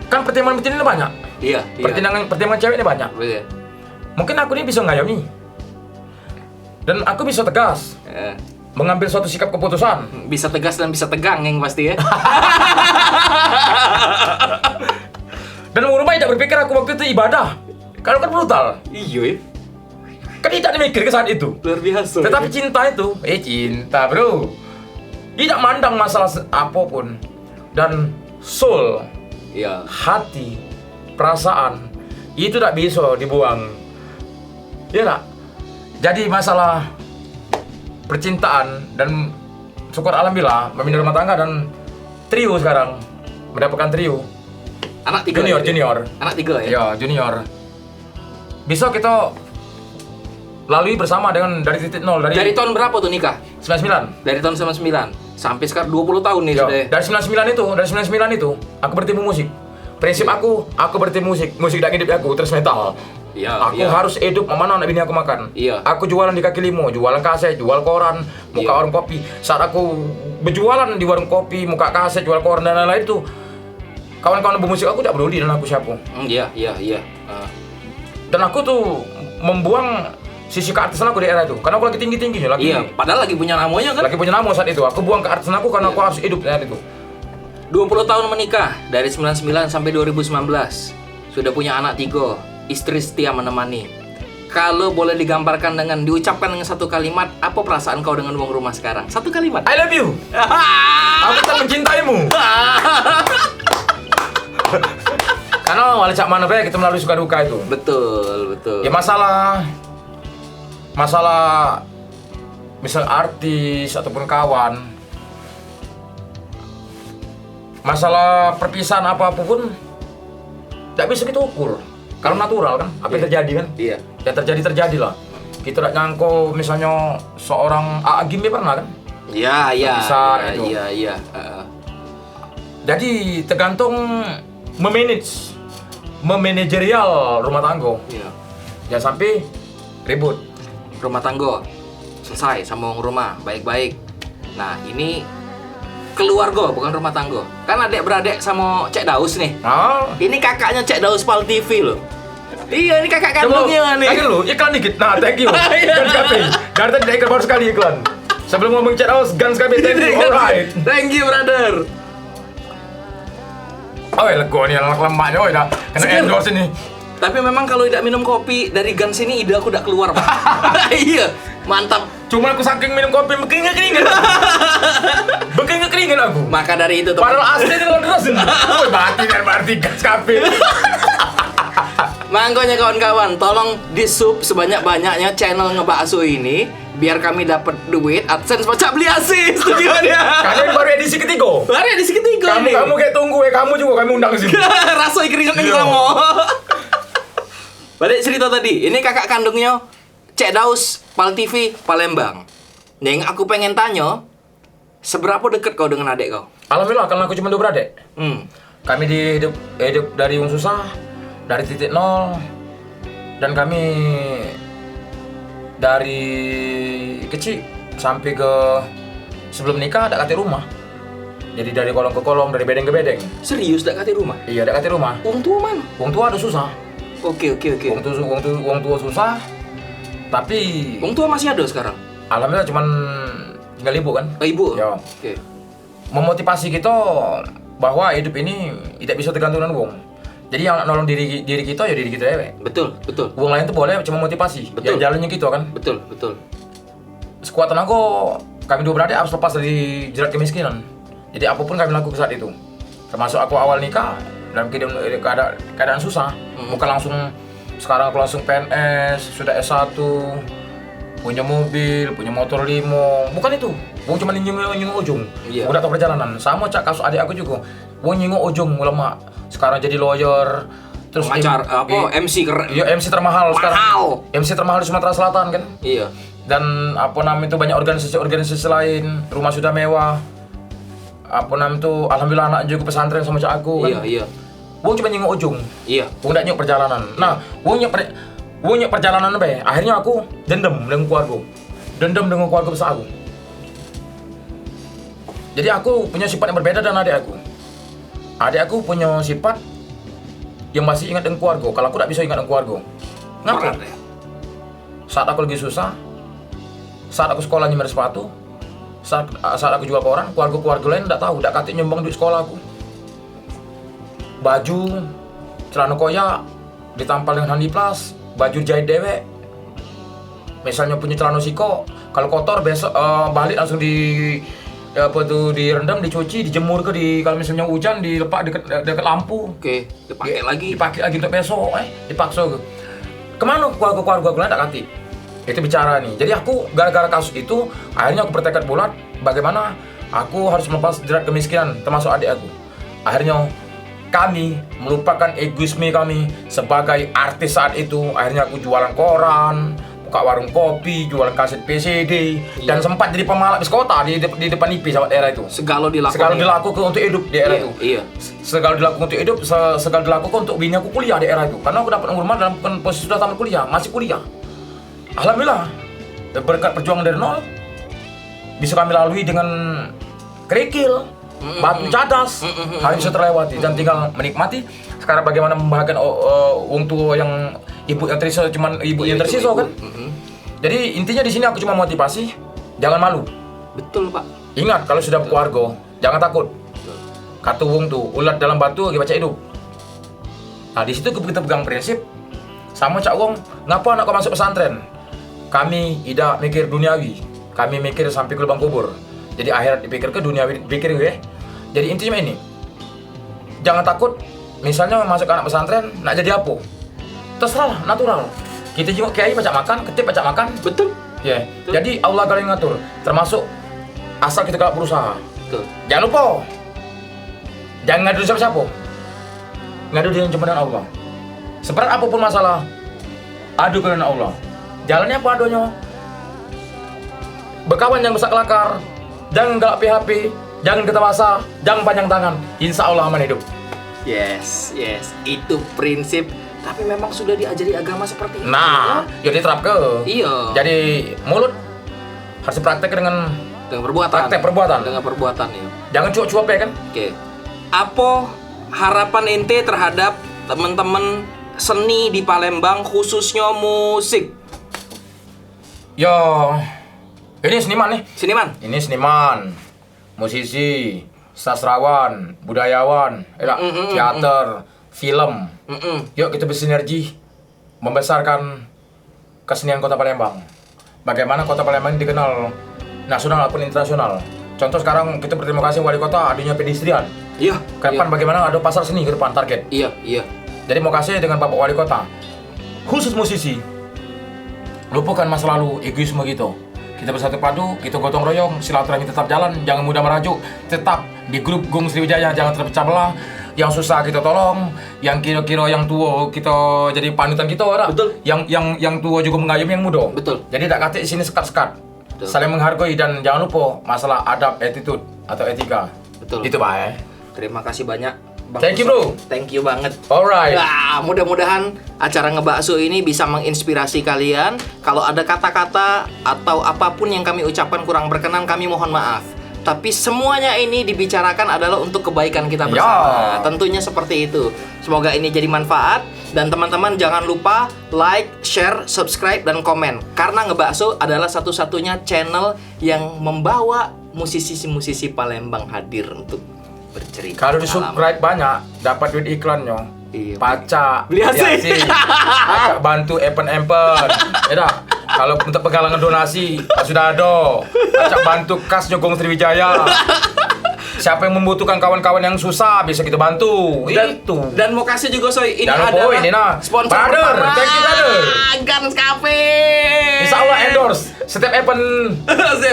kan pertimbangan ini banyak. Iya. Pertimbangan cewek ini banyak. Iya. Mungkin aku ini bisa ngayomi. Dan aku bisa tegas. Mengambil suatu sikap keputusan. Bisa tegas dan bisa tegang yang pasti ya. Dan rumah tidak berpikir aku waktu itu ibadah. Kalau kan brutal. Iya ya. Kan tidak dimikir ke saat itu. Luar biasa. Tetapi cinta itu, cinta bro. Tidak mandang masalah apapun. Dan soul, hati, perasaan, itu tidak bisa dibuang. Iya tak? Jadi masalah percintaan dan syukur alhamdulillah memimpin rumah tangga dan trio sekarang mendapatkan trio. Anak 3 junior. Anak 3 ya? Ya, junior. Bisa kita lalui bersama dengan dari titik nol dari tahun berapa tuh nikah? 99. Dari tahun 99 sampai sekarang 20 tahun nih sudah. Dari 99 itu aku berhenti musik. Prinsip aku berhenti musik tidak ngidip aku terus metal. Iya, Aku harus hidup, mana anak bini aku makan. Iya. Aku jualan di kaki lima, jualan kaset, jual koran, muka warung kopi. Saat aku berjualan di warung kopi, muka kaset, jual koran dan lain-lain itu, kawan-kawan pemusik aku tidak peduli dengan aku siapa. Iya. Dan aku tuh membuang sisi keartisan aku di era itu, karena aku lagi tinggi-tingginya lagi. Iya, padahal lagi punya namanya kan. Lagi punya nama saat itu. Aku buang keartisan aku karena aku harus hidup saat itu. 20 tahun menikah dari 99 sampai 2019. Sudah punya anak 3, istri setia menemani. Kalau boleh digambarkan dengan diucapkan dengan satu kalimat, apa perasaan kau dengan uang rumah sekarang? Satu kalimat. I love you. Aku tak mencintaimu. Karena wali cak mana be kita melalui suka duka itu. Betul. Ya masalah misal artis ataupun kawan, masalah perpisahan apapun tidak bisa kita ukur. Kalau natural kan, apa yang terjadi kan? Iya. Ya terjadilah. Kita tidak nyangko misalnya seorang Agim pernah kan? Iya. Perpisahan itu. Iya. Jadi tergantung memanajerial rumah tangga. Iya. Jangan sampai ribut. Rumah tangga selesai, sambung rumah baik-baik. Nah, ini keluarga bukan rumah tangga. Kan adik beradik sama Cek Daus nih. Ini kakaknya Cek Daus Pal TV loh. Iya, ini kakak kandungnya nih. Thank you, iklan dikit. Nah, thank you. Gans KB. Dari tadi iklan baru sekali iklan. Sebelum ngomong Cek Daus, Gans KB, thank you. Alright. Thank you, brother. Oh, lego nih anak lemaknya, dah kena Seger. endorse ini. Tapi memang kalau tidak minum kopi dari Gans ini ide aku tidak keluar, Pak. Iya, mantap. Cuma aku saking minum kopi keringet. Keringet aku. Maka dari itu, teman. Padahal asli itu terus. Woi, berarti Gans KB. Makanya kawan-kawan, tolong di-sub sebanyak-banyaknya channel Ngebakso ini biar kami dapat duit AdSense pajak beli AC studionya. Kalian baru edisi ketiga. Baru edisi ketiga nih. Kamu kayak tunggu kamu juga kami undang sini. Rasoi keringet ning Iya. kamu. Balik cerita tadi, ini kakak kandungnya Cek Daus Pal TV Palembang. Yang aku pengen tanya, seberapa dekat kau dengan adik kau? Alhamdulillah, karena aku cuma 2 beradik. Kami hidup dari yang susah, dari titik nol, dan kami dari kecil sampai ke sebelum nikah ada kate rumah. Jadi dari kolong ke kolong, dari bedeng ke bedeng. Serius dak kate rumah? Iya, ada kate rumah. Uang tua mana? Uang tua ada susah. Oke. Uang tua susah. Tapi Uang tua masih ada sekarang? alhamdulillah cuman tinggal ibu kan. Oh, ibu? Ya. Oke. Memotivasi kita bahwa hidup ini tidak bisa tergantung dengan uang. Jadi yang nolong diri kita ya diri kita ya. Betul. Uang lain tuh boleh cuma motivasi. Betul. Ya jalannya gitu kan. Betul. Sekuatan aku, kami 2 beradik harus lepas dari jerat kemiskinan. Jadi apapun kami lakukan saat itu. Termasuk aku awal nikah dalam keadaan susah. Bukan langsung sekarang aku langsung PNS, sudah S1, punya mobil, punya motor 5. Bukan itu. Wong cuma nyinggung ujung. Iya. Udah tahu perjalanan. Sama cak kasus adik aku juga. Wong nyinggung ujung ulama. Sekarang jadi lawyer. Terus Pengacar, MC keren. Iya, MC termahal sekarang. Mahal. MC termahal di Sumatera Selatan kan. Iya. Dan apa namanya itu banyak organisasi lain, rumah sudah mewah. Apa namanya itu alhamdulillah anak juga pesantren sama cak aku kan. Iya. Wong cuma nyinggung ujung. Iya. Wong ndak nyuk perjalanan. Nah, wong nyuk perjalanan be. Akhirnya aku dendam dengan keluarga besar aku. Jadi aku punya sifat yang berbeda dengan adik aku. Adik aku punya sifat yang masih ingat dengan keluarga. Kalau aku tidak bisa ingat dengan keluarga. Ngapa? Berat, ya? Saat aku lagi susah, saat aku sekolah nyemir sepatu, saat aku jual koran, keluarga lain tidak tahu, tidak katik nyumbang duit sekolah aku. Baju, celana koyak, ditampal dengan handi plus, baju jahit dewek. Misalnya punya celana siko, kalau kotor besok balik langsung direndam, dicuci, dijemur kalau misalnya hujan dilepak dekat lampu. Oke, dipakai lagi Untuk besok, dipaksa ke. Kemana keluarga lain tak kati? Itu bicara nih. Jadi aku gara-gara kasus itu akhirnya aku bertekad bulat bagaimana aku harus melepas jerat kemiskinan termasuk adik aku. Akhirnya kami melupakan egoisme kami sebagai artis saat itu. Akhirnya aku jualan koran, buka warung kopi, jualan kaset PCD, Iya. dan sempat jadi pemalak bis kota di depan IP sama daerah itu. Segala dilakukan. Segala dilakukan untuk hidup di daerah itu. Iya. Segala dilakukan untuk hidup, segala dilakukan untuk bini aku kuliah di daerah itu. Karena aku dapat rumah dalam posisi sudah tamat kuliah, masih kuliah. Alhamdulillah, berkat perjuangan dari nol, bisa kami lalui dengan kerikil, batu cadas, hari bisa terlewati dan tinggal menikmati. Sekarang bagaimana membahagiakan wong tua yang ibu yang tersisa, cuman ibu yang tersisa kan. Jadi intinya di sini aku cuma motivasi, jangan malu. Betul, Pak. Ingat kalau sudah berkeluarga, jangan takut. Kata wong tuh, ulat dalam batu lagi baca hidup. Nah di situ kita pegang prinsip sama Cak Wong, ngapa anak kau masuk pesantren? Kami tidak mikir duniawi, kami mikir sampai ke lubang kubur. Jadi akhirat dipikir ke duniawi dipikir ya. Jadi intinya ini, jangan takut. Misalnya masuk anak pesantren, nak jadi apa? Terserah, natural. Kita juga kiai baca makan, ketip baca makan. Betul. Ya. Jadi Allah kalau yang ngatur, termasuk asal kita kalau berusaha. Betul. Jangan lupa, jangan ngadu siapa-siapa. Ngadu dengan cuma dengan Allah. Seberat apapun masalah, adu dengan Allah. Jalannya apa adunya? Berkawan yang besar kelakar, jangan galak PHP, jangan ketawasa, jangan panjang tangan. Insya Allah aman hidup. Yes, itu prinsip. Tapi memang sudah diajari agama seperti itu. Nah, ya diterap ke. Iya. Jadi mulut harus dipraktek dengan Dengan praktek perbuatan. Dengan perbuatan ya. Jangan cuap-cuap ya kan? Oke. Apa harapan ente terhadap teman-teman seni di Palembang khususnya musik? Yo, ini seniman nih. Seniman. Ini seniman, musisi, sastrawan, budayawan, teater, film. Yuk kita bersinergi membesarkan kesenian Kota Palembang. Bagaimana Kota Palembang ini dikenal nasional maupun internasional. Contoh sekarang kita berterima kasih wali kota adanya pedestrian. Iya. Kapan bagaimana ada pasar seni ke depan target. Iya. Jadi mau kasih dengan Bapak Wali Kota. Khusus musisi. Lupakan masa lalu, egoisme gitu. Kita bersatu padu, kita gotong royong, silaturahmi tetap jalan, jangan mudah merajuk, tetap di grup Gung Sriwijaya, jangan terpecah belah. Yang susah kita tolong, yang kira-kira yang tua kita jadi panutan kita orang. Betul. Yang tua juga mengayomi yang muda. Betul. Jadi tak kata di sini sekat-sekat. Saling menghargai dan jangan lupa masalah adab, attitude atau etika. Betul. Itu Pak ya. Terima kasih banyak Bang Thank you, Usop. bro. Thank you banget. Alright. Ya, mudah-mudahan acara ngebakso ini bisa menginspirasi kalian. Kalau ada kata-kata atau apapun yang kami ucapkan kurang berkenan, kami mohon maaf. Tapi semuanya ini dibicarakan adalah untuk kebaikan kita bersama. Ya. Tentunya seperti itu. Semoga ini jadi manfaat. Dan teman-teman jangan lupa like, share, subscribe, dan komen. Karena Ngebakso adalah satu-satunya channel yang membawa musisi-musisi Palembang hadir untuk bercerita. Kalau di subscribe banyak, dapat duit iklannya. Iya, Paca, beli AC. Paca bantu empen-empen. Ya dah. Kalau untuk penggalangan donasi sudah ada. Paca bantu kas Jogong Sriwijaya. Siapa yang membutuhkan kawan-kawan yang susah bisa kita bantu. Itu. Dan mau kasih juga Soy, ini Jangan lupa, adalah ini nah. sponsor Brother, pertama. thank you, brother. Guns Cafe. Insya Allah endorse setiap event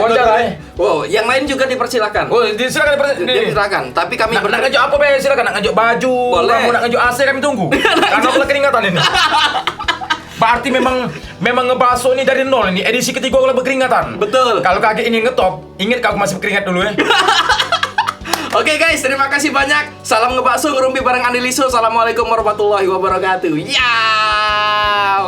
wawancara. Wow, yang lain juga dipersilakan. Oh, silakan Dipersilakan. Tapi kami Nak ngajuk apa be? Silakan nak ngajuk baju. Boleh. Kamu nak ngajuk AC kami tunggu. Karena aku keringatan ini. Berarti memang Ngebakso ini dari nol ini edisi ketiga aku berkeringatan. Betul. Kalau kaget ini ngetop, ingat kalau masih berkeringat dulu ya. Oke guys, terima kasih banyak. Salam Ngebakso ngerumpi bareng Andi Liso. Assalamualaikum warahmatullahi wabarakatuh. Yaw.